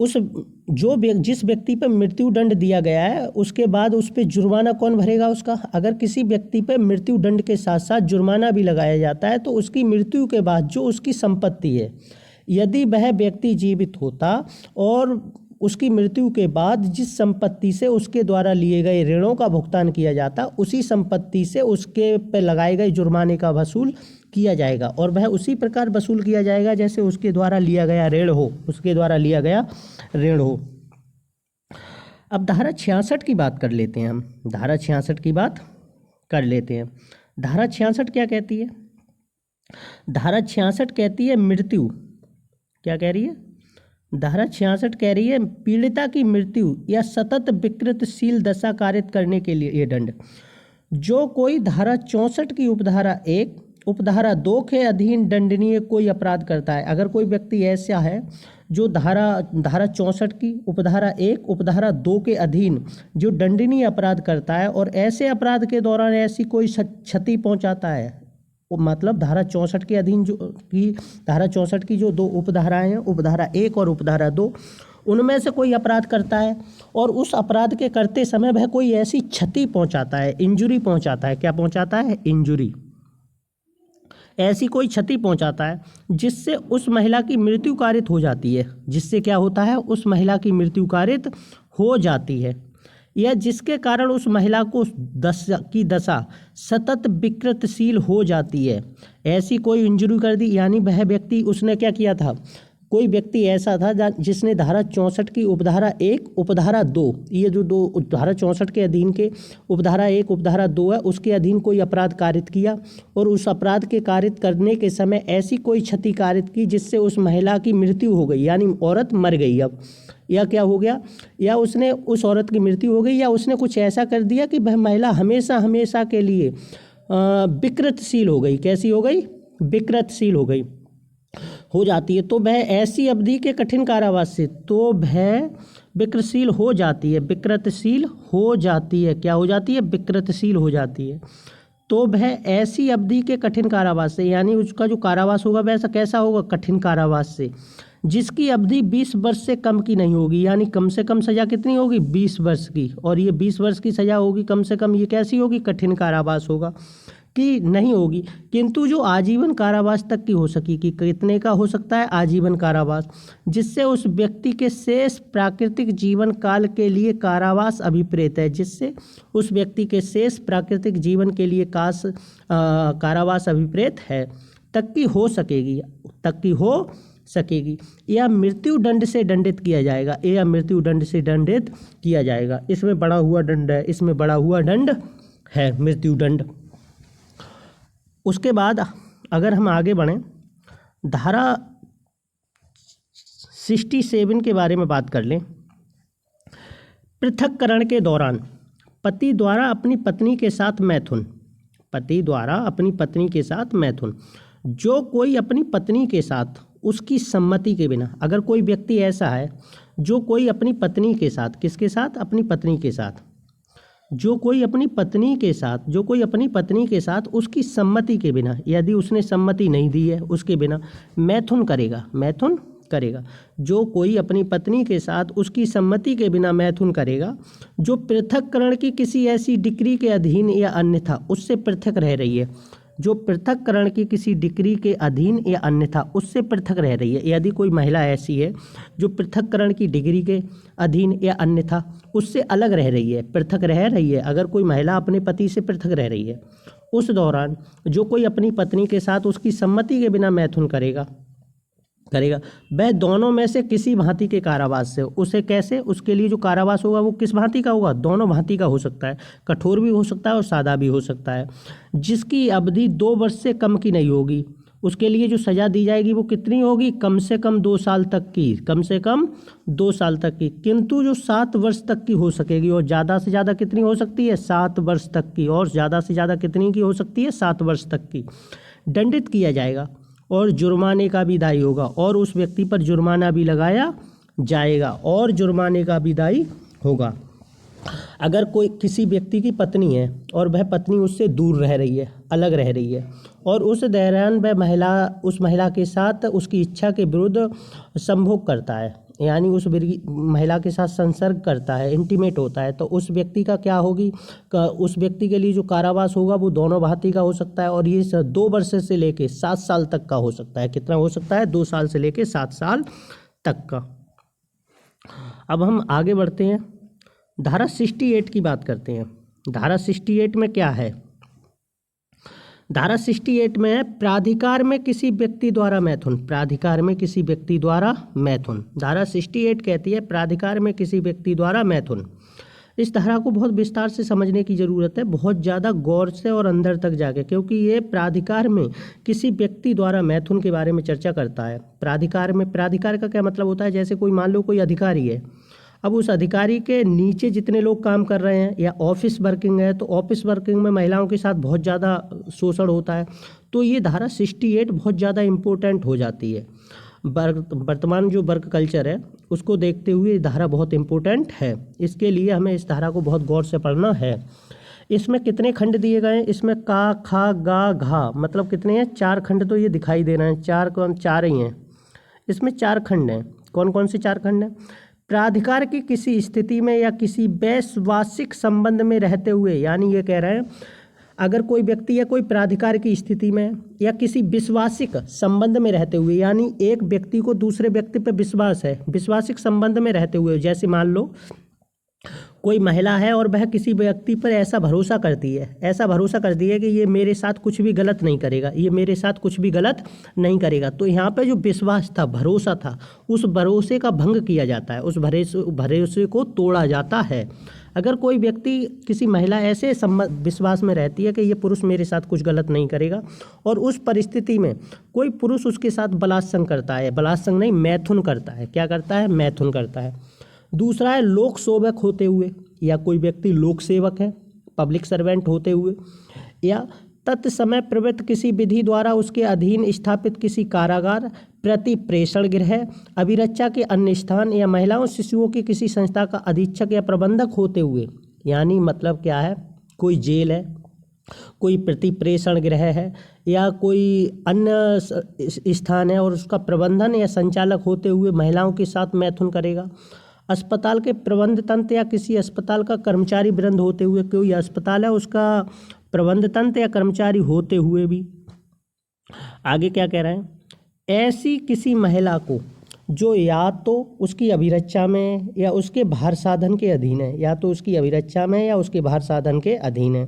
जिस व्यक्ति पर मृत्यु दंड दिया गया है उसके बाद उस पर जुर्माना कौन भरेगा उसका। अगर किसी व्यक्ति पर मृत्यु दंड के साथ साथ जुर्माना भी लगाया जाता है तो उसकी मृत्यु के बाद जो उसकी संपत्ति है, यदि वह व्यक्ति जीवित होता और उसकी मृत्यु के बाद जिस संपत्ति से उसके द्वारा लिए गए ऋणों का भुगतान किया जाता, उसी संपत्ति से उसके पे लगाए गए जुर्माने का वसूल किया जाएगा, और वह उसी प्रकार वसूल किया जाएगा जैसे उसके द्वारा लिया गया ऋण हो, उसके द्वारा लिया गया ऋण हो। अब धारा 66 की बात कर लेते हैं हम। धारा 66 की बात कर लेते हैं। धारा 66 क्या कहती है? धारा 66 कहती है मृत्यु, क्या कह रही है? धारा 66 कह रही है पीड़िता की मृत्यु या सतत विकृतशील दशा कारित करने के लिए ये दंड। जो कोई धारा 64 की उपधारा 1 उपधारा 2 के अधीन दंडनीय कोई अपराध करता है, अगर कोई व्यक्ति ऐसा है जो धारा 64 की उपधारा 1 उपधारा 2 के अधीन जो दंडनीय अपराध करता है और ऐसे अपराध के दौरान ऐसी कोई क्षति पहुंचाता है, मतलब धारा 64 के अधीन धारा 64 की जो 2 उपधाराएं हैं, उपधारा 1 और उपधारा 2, उनमें से कोई अपराध करता है और उस अपराध के करते समय वह कोई ऐसी क्षति पहुंचाता है, इंजुरी पहुंचाता है। क्या पहुंचाता है? इंजुरी। ऐसी कोई क्षति पहुंचाता है जिससे उस महिला की मृत्यु कारित हो जाती है, जिससे क्या होता है? उस महिला की मृत्यु कारित हो जाती है, या जिसके कारण उस महिला को दशा सतत विकृतशील हो जाती है। ऐसी कोई इंजरी कर दी, यानी वह व्यक्ति, उसने क्या किया था? कोई व्यक्ति ऐसा था जिसने धारा 64 की उपधारा 1 उपधारा 2, ये जो 2 धारा 64 के अधीन के उपधारा 1 उपधारा 2 है, उसके अधीन कोई अपराध कारित किया और उस अपराध के कारित करने के समय ऐसी कोई क्षति कारित की जिससे उस महिला की मृत्यु हो गई, यानी औरत मर गई। अब या क्या हो गया? या उसने उस औरत की मृत्यु हो गई, या उसने कुछ ऐसा कर दिया कि वह महिला हमेशा हमेशा के लिए विकृतशील हो गई। कैसी हो गई? विकृतशील हो जाती है। तो वह ऐसी अवधि के कठिन कारावास से, तो वह विकृतशील हो जाती है, विकृतशील हो जाती है। क्या हो जाती है? विकृतशील हो जाती है। तो वह ऐसी अवधि के कठिन कारावास से, यानी उसका जो कारावास होगा वैसा कैसा होगा? कठिन कारावास से, जिसकी अवधि 20 वर्ष से कम की नहीं होगी, यानी कम से कम सज़ा कितनी होगी? 20 वर्ष की। और ये 20 वर्ष की सज़ा होगी कम से कम, ये कैसी होगी? कठिन कारावास होगा कि नहीं होगी, किंतु जो आजीवन कारावास तक की हो सके। कि कितने का हो सकता है? आजीवन कारावास, जिससे उस व्यक्ति के शेष प्राकृतिक जीवन काल के लिए कारावास अभिप्रेत है, जिससे उस व्यक्ति के शेष प्राकृतिक जीवन के लिए कारावास अभिप्रेत है, तक की हो सकेगी, या मृत्यु दंड से दंडित किया जाएगा, या मृत्यु दंड से दंडित किया जाएगा। इसमें बढ़ा हुआ दंड है, इसमें बढ़ा हुआ दंड है, मृत्यु दंड। उसके बाद अगर हम आगे बढ़ें, धारा 67 के बारे में बात कर लें। पृथक्करण के दौरान पति द्वारा अपनी पत्नी के साथ मैथुन, जो कोई अपनी पत्नी के साथ उसकी सम्मति के बिना, अगर कोई व्यक्ति ऐसा है जो कोई अपनी पत्नी के साथ, किसके साथ? अपनी पत्नी के साथ, जो कोई अपनी पत्नी के साथ उसकी सम्मति के बिना, यदि उसने सम्मति नहीं दी है उसके बिना मैथुन करेगा। जो कोई अपनी पत्नी के साथ उसकी सम्मति के बिना मैथुन करेगा, जो पृथक्करण की किसी ऐसी डिक्री के अधीन या अन्यथा उससे पृथक रह रही है, जो पृथक्करण की किसी डिक्री के अधीन या अन्यथा उससे पृथक रह रही है। यदि कोई महिला ऐसी है जो पृथक्करण की डिग्री के अधीन या अन्यथा उससे अलग रह रही है, पृथक रह रही है, अगर कोई महिला अपने पति से पृथक रह रही है, उस दौरान जो कोई अपनी पत्नी के साथ उसकी सम्मति के बिना मैथुन करेगा वह दोनों में से किसी भांति के कारावास से, उसे कैसे, उसके लिए जो कारावास होगा वो किस भांति का होगा? दोनों भांति का हो सकता है, कठोर भी हो सकता है और सादा भी हो सकता है, जिसकी अवधि 2 वर्ष से कम की नहीं होगी। उसके लिए जो सज़ा दी जाएगी वो कितनी होगी? कम से कम 2 साल तक की, किंतु जो 7 वर्ष तक की हो सकेगी, और ज़्यादा से ज़्यादा कितनी हो सकती है? 7 वर्ष तक की, और ज़्यादा से ज़्यादा कितनी की हो सकती है? 7 वर्ष तक की। दंडित किया जाएगा और जुर्माने का भी दायी होगा, और उस व्यक्ति पर जुर्माना भी लगाया जाएगा और जुर्माने का भी दायी होगा। अगर कोई किसी व्यक्ति की पत्नी है और वह पत्नी उससे दूर रह रही है, अलग रह रही है, और उस दौरान वह उस महिला के साथ उसकी इच्छा के विरुद्ध संभोग करता है, यानी उस महिला के साथ संसर्ग करता है, इंटीमेट होता है, तो उस व्यक्ति का क्या होगी? उस व्यक्ति के लिए जो कारावास होगा वो दोनों भांति का हो सकता है, और ये 2 वर्ष से लेके 7 साल तक का हो सकता है। कितना हो सकता है? 2 साल से लेके 7 साल तक का। अब हम आगे बढ़ते हैं, धारा 68 की बात करते हैं। धारा 68 में क्या है? धारा 68 में है प्राधिकार में किसी व्यक्ति द्वारा मैथुन। प्राधिकार में किसी व्यक्ति द्वारा मैथुन। धारा 68 कहती है प्राधिकार में किसी व्यक्ति द्वारा मैथुन। इस धारा को बहुत विस्तार से समझने की ज़रूरत है, बहुत ज़्यादा गौर से और अंदर तक जाके, क्योंकि ये प्राधिकार में किसी व्यक्ति द्वारा मैथुन के बारे में चर्चा करता है। प्राधिकार में, प्राधिकार का क्या मतलब होता है? जैसे कोई मान लो कोई अधिकारी है, अब उस अधिकारी के नीचे जितने लोग काम कर रहे हैं या ऑफिस वर्किंग है, तो ऑफिस वर्किंग में महिलाओं के साथ बहुत ज़्यादा शोषण होता है, तो ये धारा 68 बहुत ज़्यादा इम्पोर्टेंट हो जाती है। वर्तमान जो वर्क कल्चर है उसको देखते हुए ये धारा बहुत इम्पोर्टेंट है। इसके लिए हमें इस धारा को बहुत गौर से पढ़ना है। इसमें कितने खंड दिए गए हैं? इसमें का, खा, गा, घा, मतलब कितने हैं? 4 खंड तो ये दिखाई दे रहे हैं। 4 ही हैं। इसमें 4 खंड हैं। कौन कौन से 4 खंड हैं? प्राधिकार की किसी स्थिति में या किसी वैश्वासिक संबंध में रहते हुए, यानी ये कह रहे हैं अगर कोई व्यक्ति या कोई प्राधिकार की स्थिति में या किसी विश्वासिक संबंध में रहते हुए, यानी एक व्यक्ति को दूसरे व्यक्ति पर विश्वास है, विश्वासिक संबंध में रहते हुए, जैसे मान लो कोई महिला है और वह किसी व्यक्ति पर ऐसा भरोसा करती है कि ये मेरे साथ कुछ भी गलत नहीं करेगा, ये मेरे साथ कुछ भी गलत नहीं करेगा, तो यहाँ पे जो विश्वास था, भरोसा था, उस भरोसे का भंग किया जाता है, उस भरोसे को तोड़ा जाता है। अगर कोई व्यक्ति, किसी महिला ऐसे विश्वास में रहती है कि ये पुरुष मेरे साथ कुछ गलत नहीं करेगा, और उस परिस्थिति में कोई पुरुष उसके साथ बलात्संग करता है, बलात्संग नहीं, मैथुन करता है। क्या करता है? मैथुन करता है। दूसरा है लोक सेवक होते हुए, या कोई व्यक्ति लोक सेवक है, पब्लिक सर्वेंट होते हुए, या तत्समय प्रवृत्त किसी विधि द्वारा उसके अधीन स्थापित किसी कारागार, प्रति प्रेषण गृह, अभिरक्षा के अन्य स्थान, या महिलाओं शिशुओं की किसी संस्था का अधीक्षक या प्रबंधक होते हुए। यानी मतलब क्या है? कोई जेल है, कोई प्रति प्रेषण गृह है, या कोई अन्य स्थान है और उसका प्रबंधन या संचालक होते हुए महिलाओं के साथ मैथुन करेगा। अस्पताल के प्रबंध तंत्र या किसी अस्पताल का कर्मचारी वृंद होते हुए, कोई अस्पताल है उसका प्रबंध तंत्र या कर्मचारी होते हुए भी। आगे क्या कह रहे हैं? ऐसी किसी महिला को जो या तो उसकी अभिरक्षा में या उसके भार साधन के अधीन है, या तो उसकी अभिरक्षा में या उसके भार साधन के अधीन है,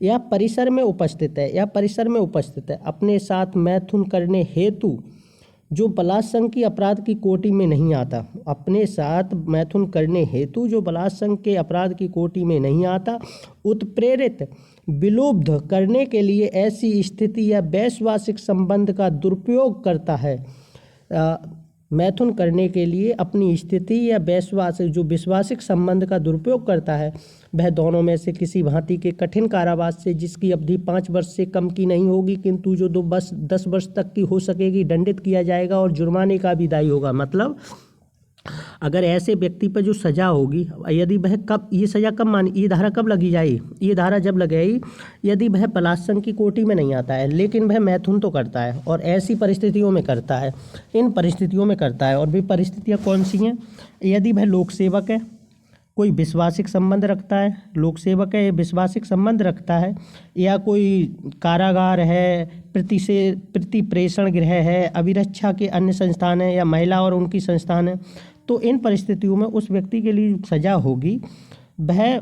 या परिसर में उपस्थित है, अपने साथ मैथुन करने हेतु जो बलात्संग की अपराध की कोटि में नहीं आता, अपने साथ मैथुन करने हेतु जो बलात्संग के अपराध की कोटि में नहीं आता, उत्प्रेरित विलुब्ध करने के लिए ऐसी स्थिति या वैश्वासिक संबंध का दुरुपयोग करता है। मैथुन करने के लिए अपनी स्थिति या विश्वासिक संबंध का दुरुपयोग करता है, वह दोनों में से किसी भांति के कठिन कारावास से, जिसकी अवधि 5 वर्ष से कम की नहीं होगी किंतु जो 10 वर्ष तक की हो सकेगी, दंडित किया जाएगा और जुर्माने का भी दायी होगा। मतलब अगर ऐसे व्यक्ति पर जो सज़ा होगी, यदि वह ये सज़ा कब मानी, ये धारा कब लगी जाएगी? ये धारा जब लगेगी यदि वह बलात्संग की कोटि में नहीं आता है, लेकिन वह मैथुन तो करता है, और ऐसी परिस्थितियों में करता है, इन परिस्थितियों में करता है। और भी परिस्थितियाँ कौन सी हैं? यदि वह लोक सेवक है, कोई विश्वासिक संबंध रखता है, लोक सेवक है, विश्वासिक संबंध रखता है, या कोई कारागार है, प्रति प्रेषण गृह है, अभिरक्षा के अन्य संस्थान है, या महिला और उनकी संस्थान है, तो इन परिस्थितियों में उस व्यक्ति के लिए सज़ा होगी, वह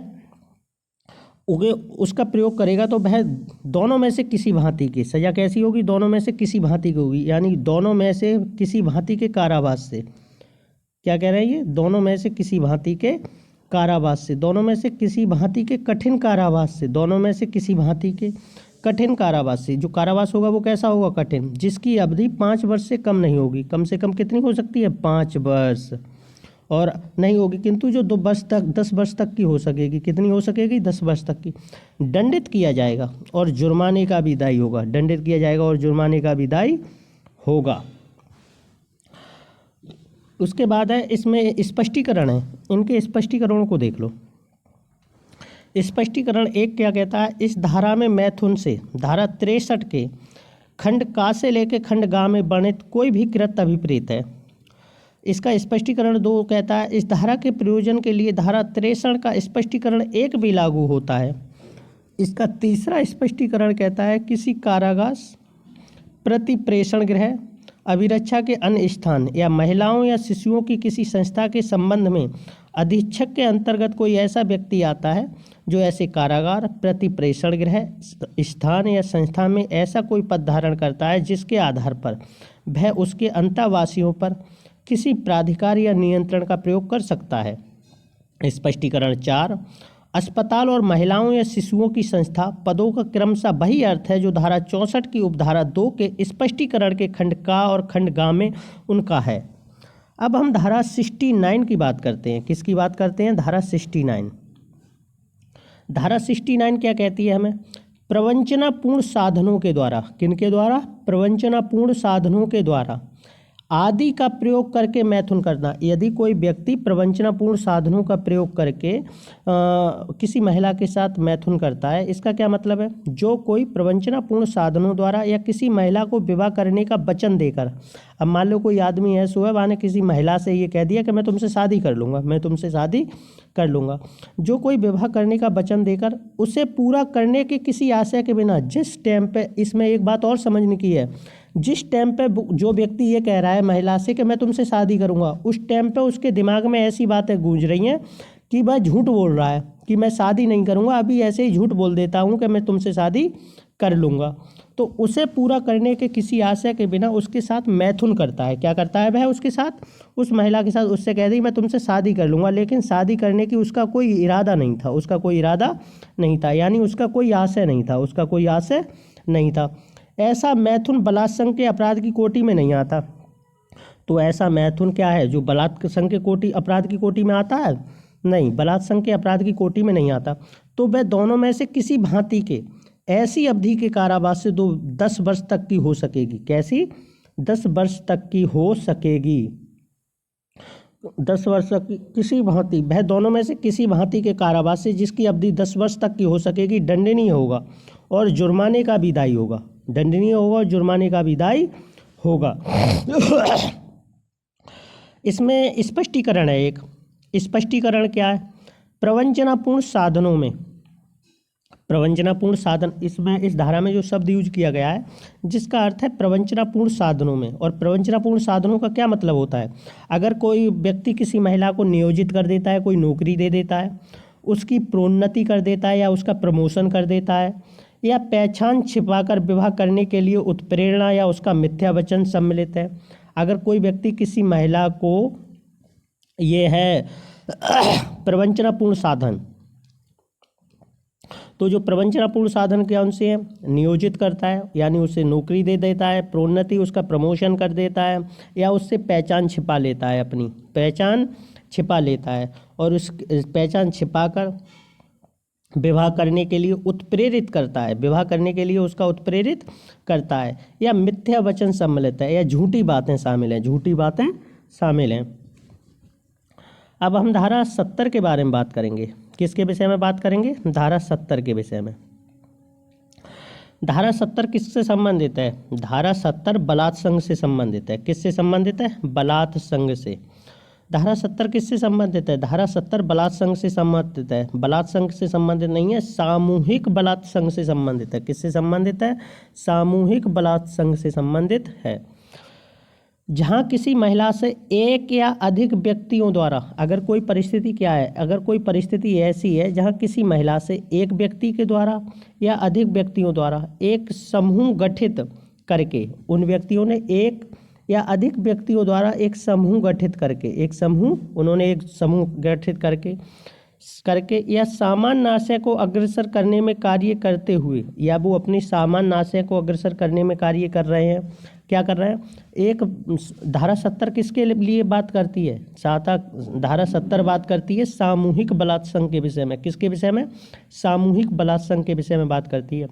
उसका प्रयोग करेगा तो वह दोनों में से किसी भांति की सज़ा कैसी होगी? दोनों में से किसी भांति की होगी, यानी दोनों में से किसी भांति के कारावास से। क्या कह रहे हैं ये? दोनों में से किसी भांति के कारावास से, दोनों में से किसी भांति के कठिन कारावास से, दोनों में से किसी भांति के कठिन कारावास से। जो कारावास होगा वो कैसा होगा? कठिन, जिसकी अवधि 5 वर्ष से कम नहीं होगी। कम से कम कितनी हो सकती है? 5 वर्ष, और नहीं होगी किंतु जो 10 वर्ष तक की हो सकेगी। कितनी हो सकेगी? 10 वर्ष तक की। दंडित किया जाएगा और जुर्माने का भी दायी होगा। दंडित किया जाएगा और जुर्माने का भी दायी होगा। उसके बाद है इसमें स्पष्टीकरण है, इनके स्पष्टीकरणों को देख लो। स्पष्टीकरण 1 क्या कहता है? इस धारा में मैथुन से धारा 63 के खंड का से लेकर खंड गा में वर्णित कोई भी कृत्य अभिप्रेत है। इसका स्पष्टीकरण 2 कहता है इस धारा के प्रयोजन के लिए धारा 63 का स्पष्टीकरण 1 भी लागू होता है। इसका तीसरा स्पष्टीकरण कहता है किसी कारागार, प्रति प्रेषण गृह, अभिरक्षा के अन्य स्थान या महिलाओं या शिशुओं की किसी संस्था के संबंध में अधीक्षक के अंतर्गत कोई ऐसा व्यक्ति आता है जो ऐसे कारागार, प्रतिप्रेषण गृह, स्थान या संस्था में ऐसा कोई पद धारण करता है जिसके आधार पर वह उसके अंतःवासियों पर किसी प्राधिकार या नियंत्रण का प्रयोग कर सकता है। स्पष्टीकरण 4। अस्पताल और महिलाओं या शिशुओं की संस्था पदों का क्रमशः वही अर्थ है जो धारा 64 की उपधारा 2 के स्पष्टीकरण के खंड का और खंड गा में उनका है। अब हम धारा 69 की बात करते हैं। किसकी बात करते हैं? धारा 69। धारा 69 क्या कहती है हमें? प्रवंचनापूर्ण साधनों के द्वारा, किनके द्वारा? प्रवंचनापूर्ण साधनों के द्वारा आदि का प्रयोग करके मैथुन करना। यदि कोई व्यक्ति प्रवंचनापूर्ण साधनों का प्रयोग करके किसी महिला के साथ मैथुन करता है, इसका क्या मतलब है? जो कोई प्रवंचनापूर्ण साधनों द्वारा या किसी महिला को विवाह करने का वचन देकर, अब मान लो कोई आदमी है सुबह ने किसी महिला से ये कह दिया कि मैं तुमसे शादी कर लूँगा, मैं तुमसे शादी कर लूँगा। जो कोई विवाह करने का वचन देकर उसे पूरा करने के किसी आशय के बिना जिस टाइम पे, इसमें एक बात और समझने की है, जिस टाइम पे जो व्यक्ति ये कह रहा है महिला से कि मैं तुमसे शादी करूंगा, उस टाइम पे उसके दिमाग में ऐसी बातें गूंज रही हैं कि वह झूठ बोल रहा है कि मैं शादी नहीं करूंगा, अभी ऐसे ही झूठ बोल देता हूं कि मैं तुमसे शादी कर लूँगा। तो उसे पूरा करने के किसी आशय के बिना उसके साथ मैथुन करता है। क्या करता है वह? उसके साथ, उस महिला के साथ उससे कह दी मैं तुमसे शादी कर लूँगा, लेकिन शादी करने की उसका कोई इरादा नहीं था, उसका कोई इरादा नहीं था, यानी उसका कोई आशय नहीं था, उसका कोई आशय नहीं था। ऐसा मैथुन बलात्संग के अपराध की कोटि में नहीं आता। तो ऐसा मैथुन क्या है जो बलात्संग के कोटि अपराध की कोटि में आता है? नहीं, बलात्संग के अपराध की कोटि में नहीं आता। तो वह दोनों में से किसी भांति के ऐसी अवधि के कारावास से 10 वर्ष तक की हो सकेगी। कैसी? 10 वर्ष तक की हो सकेगी। 10 वर्ष तक किसी भांति, वह दोनों में से किसी भांति के कारावास से जिसकी अवधि 10 वर्ष तक की हो सकेगी, दंडनीय होगा और जुर्माने का भी दायी होगा। दंडनीय होगा और जुर्माने का भी दायी होगा। इसमें स्पष्टीकरण है एक। स्पष्टीकरण क्या है? प्रवंचनापूर्ण साधनों में, प्रवंचनापूर्ण साधन, इसमें इस धारा में जो शब्द यूज किया गया है जिसका अर्थ है प्रवंचनापूर्ण साधनों में। और प्रवंचनापूर्ण साधनों का क्या मतलब होता है? अगर कोई व्यक्ति किसी महिला को नियोजित कर देता है, कोई नौकरी दे देता है, उसकी प्रोन्नति कर देता है या उसका प्रमोशन कर देता है, या पहचान छिपाकर विवाह करने के लिए उत्प्रेरणा या उसका मिथ्या वचन सम्मिलित है। अगर कोई व्यक्ति किसी महिला को, ये है प्रवंचनापूर्ण साधन, तो जो प्रवंचनापूर्ण साधन क्या उनसे है? नियोजित करता है, यानी उसे नौकरी दे देता है, प्रोन्नति उसका प्रमोशन कर देता है, या उससे पहचान छिपा लेता है, अपनी पहचान छिपा लेता है और उस पहचान छिपाकर विवाह करने के लिए उत्प्रेरित करता है, विवाह करने के लिए उसका उत्प्रेरित करता है, या मिथ्या वचन सम्मिलित है, या झूठी बातें शामिल हैं, झूठी बातें शामिल हैं। अब हम धारा 70 के बारे में बात करेंगे। किसके विषय में बात करेंगे? धारा 70 के विषय में। धारा 70 किससे संबंधित है? धारा 70 बलात्संग से संबंधित है। किससे संबंधित है? बलात्संग से। धारा 70 किससे संबंधित है? धारा 70 बलात्संग से संबंधित है। बलात्संग से संबंधित नहीं है, सामूहिक बलात्संग से संबंधित है। किससे संबंधित है? सामूहिक बलात्संग से संबंधित है। जहाँ किसी महिला से एक या अधिक व्यक्तियों द्वारा, अगर कोई परिस्थिति क्या है, अगर कोई परिस्थिति ऐसी है जहाँ किसी महिला से एक व्यक्ति के द्वारा या अधिक व्यक्तियों द्वारा एक समूह गठित करके, उन व्यक्तियों ने एक या अधिक व्यक्तियों द्वारा एक समूह गठित करके, एक समूह, उन्होंने एक समूह गठित करके या सामान्य आशय को अग्रसर करने में कार्य करते हुए, या वो अपनी सामान्य आशय को अग्रसर करने में कार्य कर रहे हैं। क्या कर रहे हैं? एक धारा 70 किसके लिए बात करती है? धारा 70 बात करती है सामूहिक बलात्संग के विषय में। किसके विषय में? सामूहिक बलात्संग के विषय में बात करती है।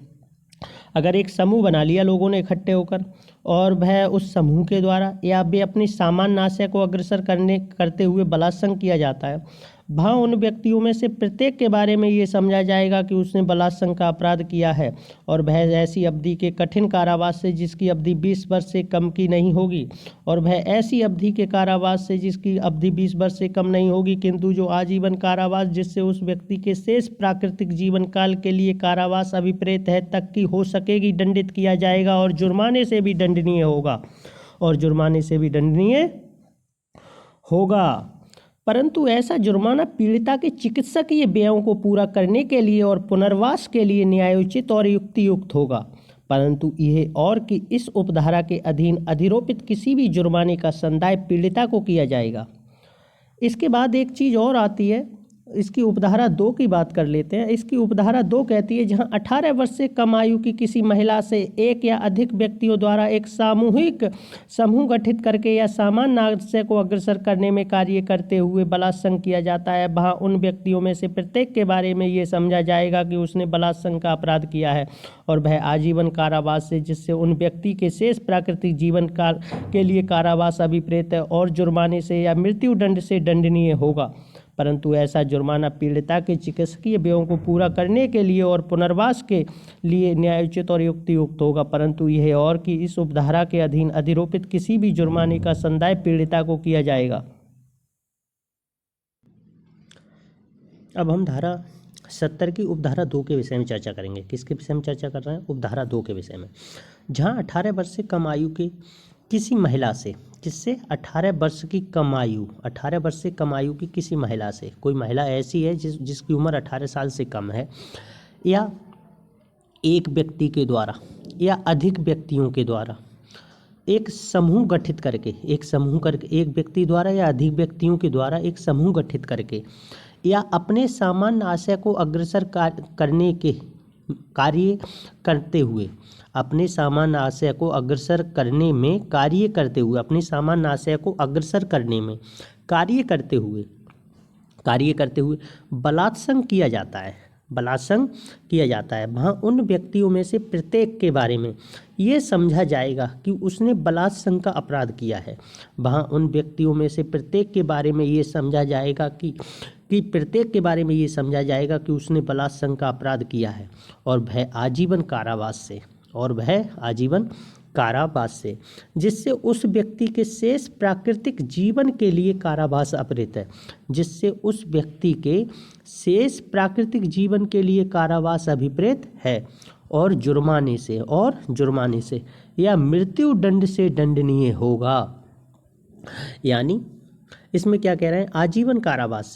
अगर एक समूह बना लिया लोगों ने इकट्ठे होकर, और वह उस समूह के द्वारा या वे अपनी सामान्य आशय को अग्रसर करते हुए बलात्संग किया जाता है, वहाँ उन व्यक्तियों में से प्रत्येक के बारे में ये समझा जाएगा कि उसने बलात्संग का अपराध किया है, और वह ऐसी अवधि के कठिन कारावास से जिसकी अवधि 20 वर्ष से कम की नहीं होगी, और वह ऐसी अवधि के कारावास से जिसकी अवधि 20 वर्ष से कम नहीं होगी, किंतु जो आजीवन कारावास जिससे उस व्यक्ति के शेष प्राकृतिक जीवन काल के लिए कारावास अभिप्रेत है तक की हो सकेगी, दंडित किया जाएगा और जुर्माने से भी दंडनीय होगा। और जुर्माने से भी दंडनीय होगा। परंतु ऐसा जुर्माना पीड़िता के चिकित्सकीय व्ययों को पूरा करने के लिए और पुनर्वास के लिए न्यायोचित और युक्तियुक्त होगा। परंतु यह और कि इस उपधारा के अधीन अधिरोपित किसी भी जुर्माने का संदाय पीड़िता को किया जाएगा। इसके बाद एक चीज़ और आती है, इसकी उपधारा 2 की बात कर लेते हैं। इसकी उपधारा 2 कहती है, जहां 18 वर्ष से कम आयु की किसी महिला से एक या अधिक व्यक्तियों द्वारा एक सामूहिक समूह गठित करके या सामान्य आशय को अग्रसर करने में कार्य करते हुए बलात्संग किया जाता है, वहां उन व्यक्तियों में से प्रत्येक के बारे में ये समझा जाएगा कि उसने बलात्संग का अपराध किया है और वह आजीवन कारावास से, जिससे उन व्यक्ति के शेष प्राकृतिक जीवन काल के लिए कारावास अभिप्रेत है, और जुर्माने से या मृत्यु दंड से दंडनीय होगा। परंतु ऐसा जुर्माना पीड़िता के चिकित्सकीय व्ययों को पूरा करने के लिए और पुनर्वास के लिए न्यायोचित और युक्तियुक्त होगा। परंतु यह और कि इस उपधारा के अधीन अधिरोपित किसी भी जुर्माने का संदाय पीड़िता को किया जाएगा। अब हम धारा 70 की उपधारा 2 के विषय में चर्चा करेंगे। किसके विषय में चर्चा कर रहे हैं? उपधारा 2 के विषय में। जहां 18 वर्ष से कम आयु के किसी महिला से, जिससे 18 वर्ष की कम आयु, 18 वर्ष से कम आयु की किसी महिला से, कोई महिला ऐसी है जिसकी उम्र 18 साल से कम है, या एक व्यक्ति के द्वारा या अधिक व्यक्तियों के द्वारा एक समूह गठित करके, एक व्यक्ति द्वारा या अधिक व्यक्तियों के द्वारा एक समूह गठित करके या अपने सामान्य आशय को अग्रसर करने के कार्य करते हुए, अपने सामान्य आशय को अग्रसर करने में कार्य करते हुए, अपने सामान्य आशय को अग्रसर करने में कार्य करते हुए बलात्संग किया जाता है, वहाँ उन व्यक्तियों में से प्रत्येक के बारे में ये समझा जाएगा कि उसने बलात्संग का अपराध किया है। वहाँ उन व्यक्तियों में से प्रत्येक के बारे में ये समझा जाएगा कि उसने बलात्संग का अपराध किया है, और वह आजीवन कारावास से, जिससे उस व्यक्ति के शेष प्राकृतिक जीवन के लिए कारावास अभिप्रेत है, और जुर्माने से या मृत्यु दंड से दंडनीय होगा। यानी इसमें क्या कह रहे हैं? आजीवन कारावास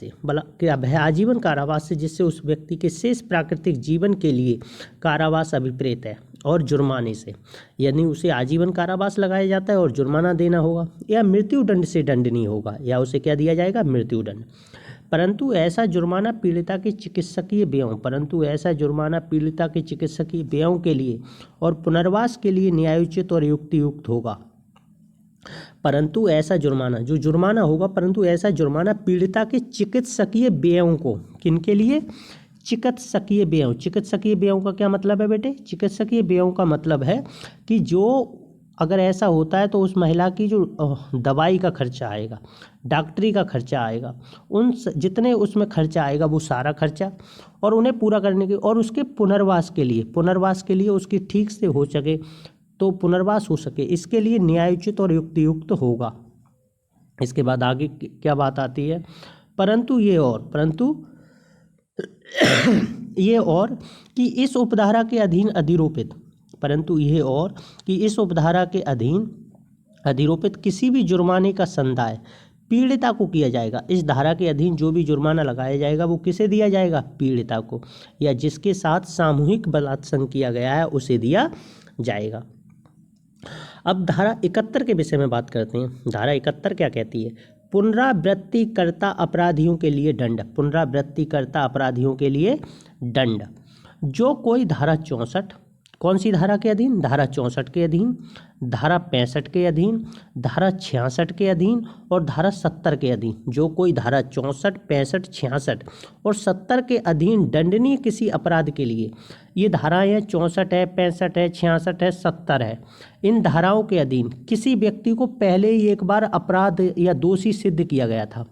से, जिससे उस व्यक्ति के शेष प्राकृतिक जीवन के लिए कारावास अभिप्रेत है, और जुर्माने से, यानी उसे आजीवन कारावास लगाया जाता है और जुर्माना देना होगा, या मृत्यु दंड से दंडनीय होगा, या उसे क्या दिया जाएगा? मृत्यु दंड। परंतु ऐसा जुर्माना पीड़िता के चिकित्सकीय व्ययों के लिए और पुनर्वास के लिए न्यायोचित और युक्तियुक्त होगा। परंतु ऐसा जुर्माना पीड़िता के चिकित्सकीय व्ययों को, किनके लिए? चिकित्सकीय व्ययों का क्या मतलब है बेटे? चिकित्सकीय व्ययों का मतलब है कि जो अगर ऐसा होता है तो उस महिला की जो दवाई का खर्चा आएगा, डॉक्टरी का खर्चा आएगा, उन जितने उसमें खर्चा आएगा वो सारा खर्चा, और उन्हें पूरा करने के और उसके पुनर्वास के लिए उसकी ठीक से हो सके, तो पुनर्वास हो सके, इसके लिए न्यायोचित और युक्तियुक्त होगा। इसके बाद आगे क्या बात आती है? परंतु ये और कि इस उपधारा के अधीन अधिरोपित किसी भी जुर्माने का संदाय पीड़िता को किया जाएगा। इस धारा के अधीन जो भी जुर्माना लगाया जाएगा वो किसे दिया जाएगा? पीड़िता को, या जिसके साथ सामूहिक बलात्संग किया गया है उसे दिया जाएगा। अब धारा 71 के विषय में बात करते हैं। धारा 71 क्या कहती है? पुनरावृत्तिकर्ता अपराधियों के लिए दंड। जो कोई धारा 64, कौन सी धारा के अधीन? धारा 64 के अधीन, धारा 65 के अधीन, धारा 66 के अधीन और धारा 70 के अधीन, जो कोई धारा 64, 65, 66 और 70 के अधीन दंडनीय किसी अपराध के लिए, ये धाराएं हैं 64 है, 65 है, 66 है, 70 है। इन धाराओं के अधीन किसी व्यक्ति को पहले ही एक बार अपराध या दोषी सिद्ध किया गया था,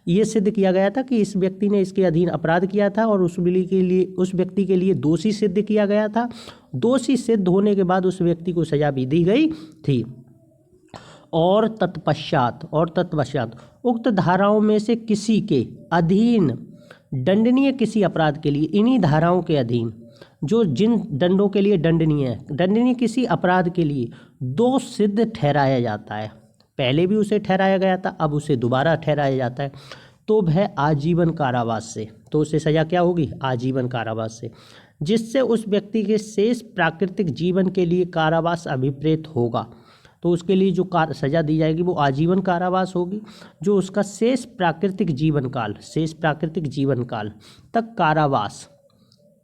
ये सिद्ध किया गया था कि इस व्यक्ति ने इसके अधीन अपराध किया था, और उस व्यक्ति के लिए दोषी सिद्ध किया गया था। दोषी सिद्ध होने के बाद उस व्यक्ति को सजा भी दी गई थी। और तत्पश्चात उक्त धाराओं में से किसी के अधीन दंडनीय किसी अपराध के लिए इन्हीं धाराओं के अधीन जो जिन दंडों के लिए दंडनीय है, दंडनीय किसी अपराध के लिए दोष सिद्ध ठहराया जाता है, पहले भी उसे ठहराया गया था, अब उसे दोबारा ठहराया जाता है, तो वह आजीवन कारावास से, तो उसे सज़ा क्या होगी? आजीवन कारावास से, जिससे उस व्यक्ति के शेष प्राकृतिक जीवन के लिए कारावास अभिप्रेत होगा। तो उसके लिए जो सज़ा दी जाएगी वो आजीवन कारावास होगी, जो उसका शेष प्राकृतिक जीवन काल तक कारावास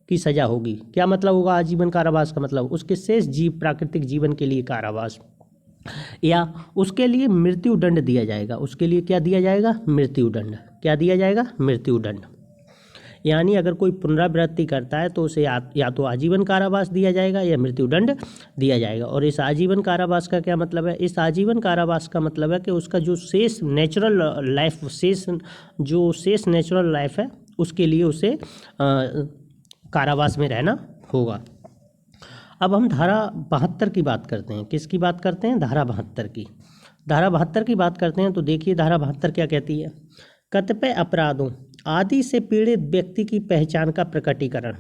की सज़ा होगी। क्या मतलब होगा आजीवन कारावास का? मतलब उसके शेष प्राकृतिक जीवन के लिए कारावास, या उसके लिए मृत्यु दंड दिया जाएगा। उसके लिए क्या दिया जाएगा? मृत्यु दंड। क्या दिया जाएगा? मृत्यु दंड। यानी अगर कोई पुनरावृत्ति करता है तो उसे या तो आजीवन कारावास दिया जाएगा या मृत्यु दंड दिया जाएगा। और इस आजीवन कारावास का क्या मतलब है? इस आजीवन कारावास का मतलब है कि उसका जो शेष नेचुरल लाइफ है उसके लिए उसे कारावास में रहना होगा। अब हम धारा 72 की बात करते हैं। किसकी बात करते हैं? धारा 72 की। धारा 72 की बात करते हैं तो देखिए धारा 72 क्या कहती है? कतिपय अपराधों आदि से पीड़ित व्यक्ति की पहचान का प्रकटीकरण।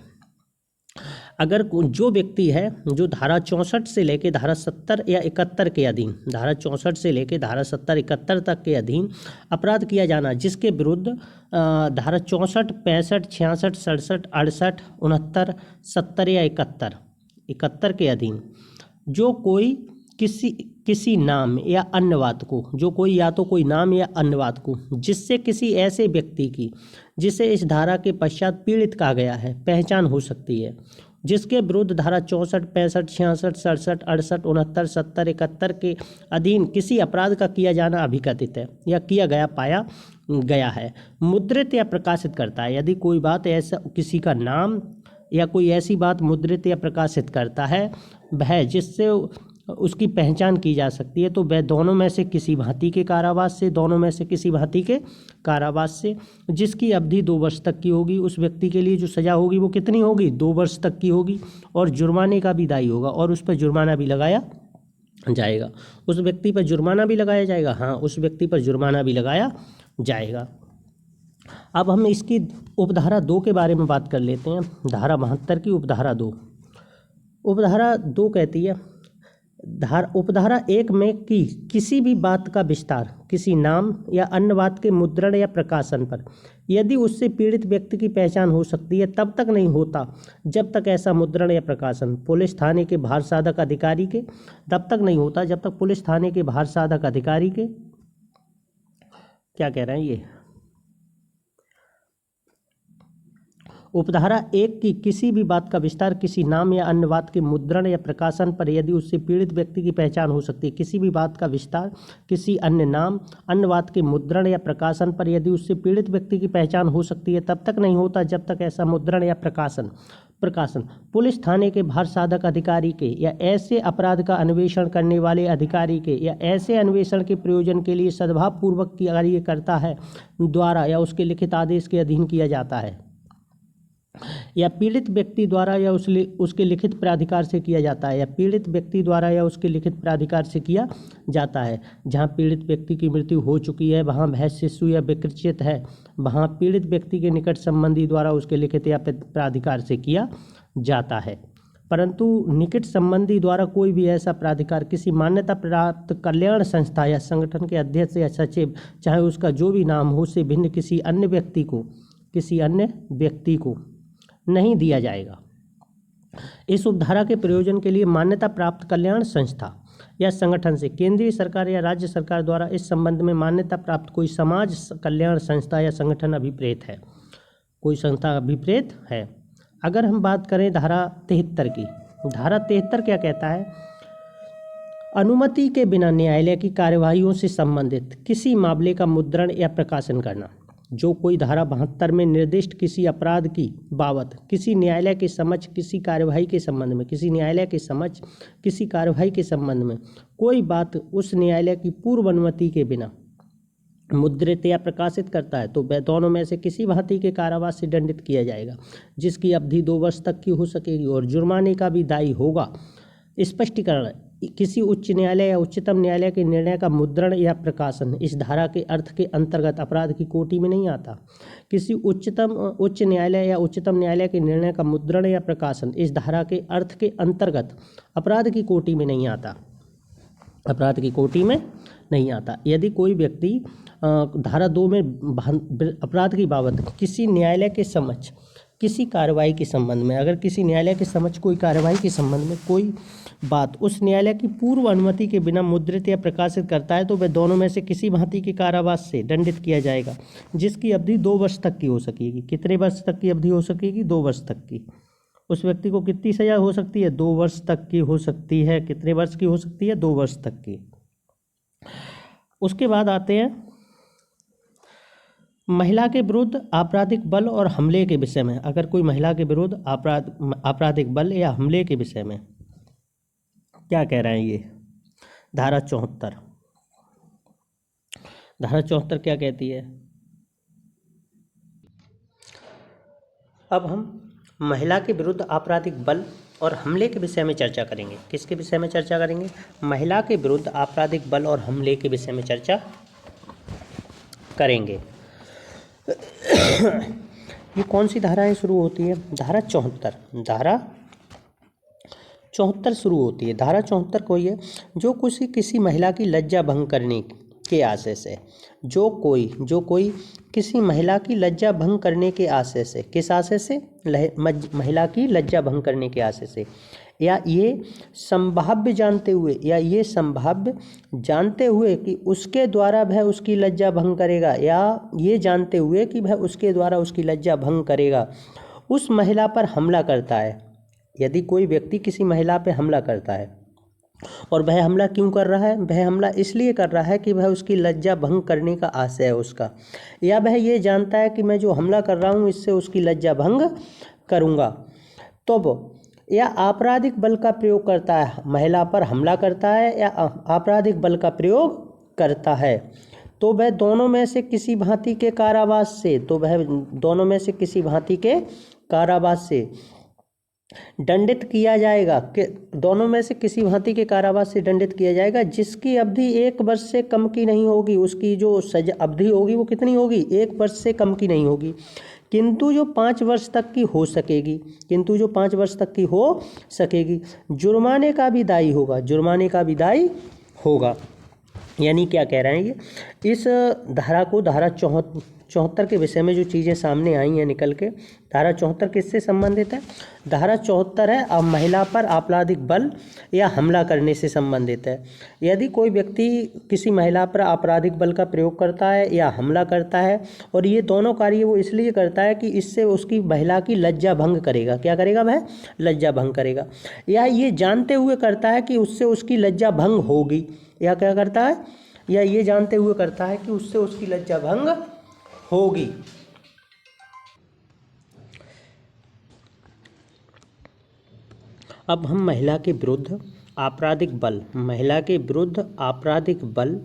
अगर जो व्यक्ति है जो धारा 64 से लेकर धारा 70 या 71 के अधीन, धारा 64 से लेकर धारा 70 71 तक के अधीन अपराध किया जाना, जिसके विरुद्ध धारा 64 65 66 67 68 69 70 या 71 के अधीन जो कोई किसी नाम या अन्य बात को, जो कोई या तो कोई नाम या अन्य बात को जिससे किसी ऐसे व्यक्ति की जिसे इस धारा के पश्चात पीड़ित कहा गया है पहचान हो सकती है, जिसके विरुद्ध धारा 64 65 66 67 68 69 70 71 के अधीन किसी अपराध का किया जाना अभिकथित है या किया गया पाया गया है, मुद्रित या प्रकाशित करता है। यदि कोई बात ऐसा किसी का नाम या कोई ऐसी बात मुद्रित या प्रकाशित करता है वह जिससे उसकी पहचान की जा सकती है, तो वह दोनों में से किसी भांति के कारावास से जिसकी अवधि 2 वर्ष तक की होगी, उस व्यक्ति के लिए जो सज़ा होगी वो कितनी होगी? 2 वर्ष तक की होगी, और जुर्माने का भी दायी होगा, और उस पर जुर्माना भी लगाया जाएगा। उस व्यक्ति पर जुर्माना भी लगाया जाएगा। हाँ, उस व्यक्ति पर जुर्माना भी लगाया जाएगा। अब हम इसकी उपधारा 2 के बारे में बात कर लेते हैं। धारा 72 की उपधारा 2। उपधारा 2 कहती है उपधारा 1 में कि किसी भी बात का विस्तार किसी नाम या अन्य बात के मुद्रण या प्रकाशन पर यदि उससे पीड़ित व्यक्ति की पहचान हो सकती है तब तक नहीं होता जब तक ऐसा मुद्रण या प्रकाशन पुलिस थाने के भार साधक अधिकारी के तब तक नहीं होता जब तक पुलिस थाने के भार साधक अधिकारी के क्या कह रहे हैं ये? उपधारा 1 की किसी भी बात का विस्तार किसी नाम या अन्य बात के मुद्रण या प्रकाशन पर यदि उससे पीड़ित व्यक्ति की पहचान हो सकती है। किसी भी बात का विस्तार किसी अन्य नाम अन्य बात के मुद्रण या प्रकाशन पर यदि उससे पीड़ित व्यक्ति की पहचान हो सकती है तब तक नहीं होता जब तक ऐसा मुद्रण या प्रकाशन पुलिस थाने के भार साधक अधिकारी के या ऐसे अपराध का अन्वेषण करने वाले अधिकारी के या ऐसे अन्वेषण के प्रयोजन के लिए सद्भावपूर्वक कार्य करता है द्वारा या उसके लिखित आदेश के अधीन किया जाता है, या पीड़ित व्यक्ति द्वारा या उसके लिखित प्राधिकार से किया जाता है, या पीड़ित व्यक्ति द्वारा या उसके लिखित प्राधिकार से किया जाता है। जहां पीड़ित व्यक्ति की मृत्यु हो चुकी है, वहां वह शिशु या विकृचित है, वहां पीड़ित व्यक्ति के निकट संबंधी द्वारा उसके लिखित या प्राधिकार से किया जाता है। परंतु निकट संबंधी द्वारा कोई भी ऐसा प्राधिकार किसी मान्यता प्राप्त कल्याण संस्था या संगठन के अध्यक्ष या सचिव, चाहे उसका जो भी नाम हो, से भिन्न किसी अन्य व्यक्ति को नहीं दिया जाएगा। इस उपधारा के प्रयोजन के लिए मान्यता प्राप्त कल्याण संस्था या संगठन से केंद्रीय सरकार या राज्य सरकार द्वारा इस संबंध में मान्यता प्राप्त कोई समाज कल्याण संस्था या संगठन अभिप्रेत है, कोई संस्था अभिप्रेत है। अगर हम बात करें धारा 73 की, धारा 73 क्या कहता है? अनुमति के बिना न्यायालय की कार्यवाहियों से संबंधित किसी मामले का मुद्रण या प्रकाशन करना। जो कोई धारा 72 में निर्दिष्ट किसी अपराध की बाबत किसी न्यायालय के समक्ष किसी कार्यवाही के संबंध में कोई बात उस न्यायालय की पूर्व अनुमति के बिना मुद्रित या प्रकाशित करता है, तो वह दोनों में से किसी भांति के कारावास से दंडित किया जाएगा, जिसकी अवधि 2 वर्ष तक की हो सकेगी, और जुर्माने का भी दायी होगा। स्पष्टीकरण किसी उच्च न्यायालय या उच्चतम न्यायालय के निर्णय का मुद्रण या प्रकाशन इस धारा के अर्थ के अंतर्गत अपराध की कोटि में नहीं आता। किसी उच्च न्यायालय या उच्चतम न्यायालय के निर्णय का मुद्रण या प्रकाशन इस धारा के अर्थ के अंतर्गत अपराध की कोटि में नहीं आता, अपराध की कोटि में नहीं आता। यदि कोई व्यक्ति धारा 2 में अपराध की बाबत किसी न्यायालय के समक्ष किसी कार्रवाई के संबंध में, अगर किसी न्यायालय के समक्ष कोई कार्रवाई के संबंध में कोई बात उस न्यायालय की पूर्व अनुमति के बिना मुद्रित या प्रकाशित करता है तो वह दोनों में से किसी भांति के कारावास से दंडित किया जाएगा, जिसकी अवधि 2 वर्ष तक की हो सकेगी। कितने वर्ष तक की अवधि हो सकेगी? 2 वर्ष तक की। उस व्यक्ति को कितनी सजा हो सकती है? 2 वर्ष तक की हो सकती है। कितने वर्ष की हो सकती है? 2 वर्ष तक की। उसके बाद आते हैं महिला के विरुद्ध आपराधिक बल और हमले के विषय में। अगर कोई महिला के विरुद्ध आपराधिक बल या हमले के विषय में क्या कह रहे हैं ये धारा 74। धारा 74 क्या कहती है? अब हम महिला के विरुद्ध आपराधिक बल और हमले के विषय में चर्चा करेंगे। किसके विषय में चर्चा करेंगे? महिला के विरुद्ध आपराधिक बल और हमले के विषय में चर्चा करेंगे। ये कौन सी धाराएं शुरू होती है? धारा 74। धारा 74 शुरू होती है। धारा 74 कोई है जो किसी महिला की लज्जा भंग करने के आशय से, जो कोई किसी महिला की लज्जा भंग करने के आशय से, किस आशय से? महिला की लज्जा भंग करने के आशय से, या ये संभाव्य जानते हुए कि उसके द्वारा वह उसकी लज्जा भंग करेगा, या ये जानते हुए कि वह उसके द्वारा उसकी लज्जा भंग करेगा, उस महिला पर हमला करता है। यदि कोई व्यक्ति किसी महिला पर हमला करता है और वह हमला क्यों कर रहा है? वह हमला इसलिए कर रहा है कि वह उसकी लज्जा भंग करने का आशय है उसका, या वह ये जानता है कि मैं जो हमला कर रहा हूँ इससे उसकी लज्जा भंग करूँगा, तो वो या आपराधिक बल का प्रयोग करता है, महिला पर हमला करता है या आपराधिक बल का प्रयोग करता है, तो वह दोनों में से किसी भांति के कारावास से दंडित किया जाएगा। दोनों में से किसी भांति के कारावास से दंडित किया जाएगा, जिसकी अवधि 1 वर्ष से कम की नहीं होगी। उसकी जो सजा अवधि होगी वो कितनी होगी? 1 वर्ष से कम की नहीं होगी, किंतु जो 5 वर्ष तक की हो सकेगी। जुर्माने का भी दायी होगा। यानी क्या कह रहे हैं ये? इस धारा को धारा 74 के विषय में जो चीज़ें सामने आई हैं निकल के, धारा 74 किससे संबंधित है? धारा 74 है अब महिला पर आपराधिक बल या हमला करने से संबंधित है। यदि कोई व्यक्ति किसी महिला पर आपराधिक बल का प्रयोग करता है या हमला करता है, और ये दोनों कार्य वो इसलिए करता है कि इससे उसकी महिला की लज्जा भंग करेगा। क्या करेगा? वह लज्जा भंग करेगा, या ये जानते हुए करता है कि उससे उसकी लज्जा भंग होगी, या क्या करता है? या ये जानते हुए करता है कि उससे उसकी लज्जा भंग होगी। अब हम महिला के विरुद्ध आपराधिक बल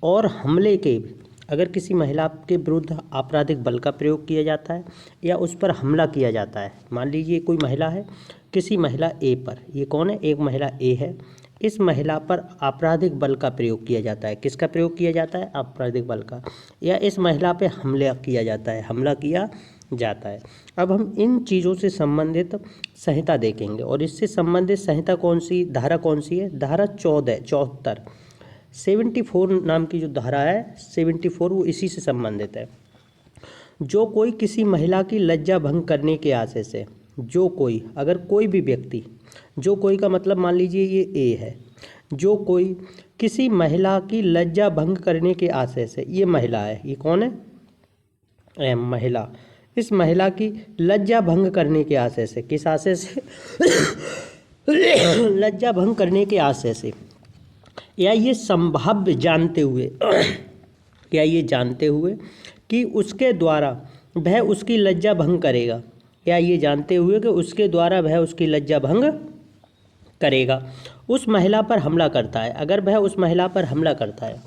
और हमले के, अगर किसी महिला के विरुद्ध आपराधिक बल का प्रयोग किया जाता है या उस पर हमला किया जाता है, मान लीजिए कोई महिला है, किसी महिला ए पर, ये कौन है? एक महिला ए है, इस महिला पर आपराधिक बल का प्रयोग किया जाता है। किसका प्रयोग किया जाता है? आपराधिक बल का। या इस महिला पे हमला किया जाता है। अब हम इन चीज़ों से संबंधित संहिता देखेंगे, और इससे संबंधित संहिता धारा कौन सी है? धारा 74। 74 नाम की जो धारा है 74, वो इसी से संबंधित है। जो कोई किसी महिला की लज्जा भंग करने के आशय से, अगर कोई भी व्यक्ति, जो कोई का मतलब मान लीजिए ये ए है, जो कोई किसी महिला की लज्जा भंग करने के आशय से, ये महिला है, ये कौन है? महिला। इस महिला की लज्जा भंग करने के आशय से, किस आशय से? लज्जा भंग करने के आशय से, या ये संभाव्य जानते हुए कि उसके द्वारा वह उसकी लज्जा भंग करेगा, या ये जानते हुए कि उसके द्वारा वह उसकी लज्जा भंग करेगा, उस महिला पर हमला करता है। अगर वह उस महिला पर हमला करता है,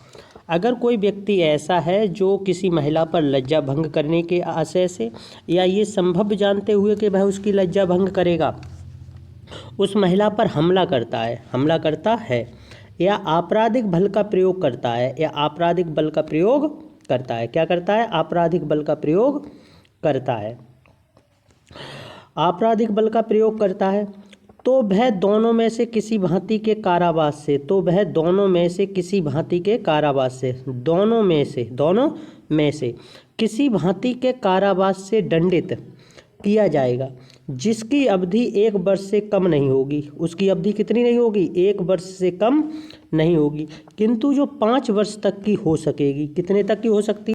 अगर कोई व्यक्ति ऐसा है जो किसी महिला पर लज्जा भंग करने के आशय से, या ये संभव जानते हुए कि वह उसकी लज्जा भंग करेगा, उस महिला पर हमला करता है या आपराधिक बल का प्रयोग करता है या आपराधिक बल का प्रयोग करता है। क्या करता है? आपराधिक बल का प्रयोग करता है। आपराधिक बल का प्रयोग करता है तो वह दोनों में से किसी भांति के कारावास से किसी भांति के कारावास से दंडित किया जाएगा, जिसकी अवधि 1 वर्ष से कम नहीं होगी। उसकी अवधि कितनी नहीं होगी? 1 वर्ष से कम नहीं होगी, किंतु जो 5 वर्ष तक की हो सकेगी। कितने तक की हो सकती है?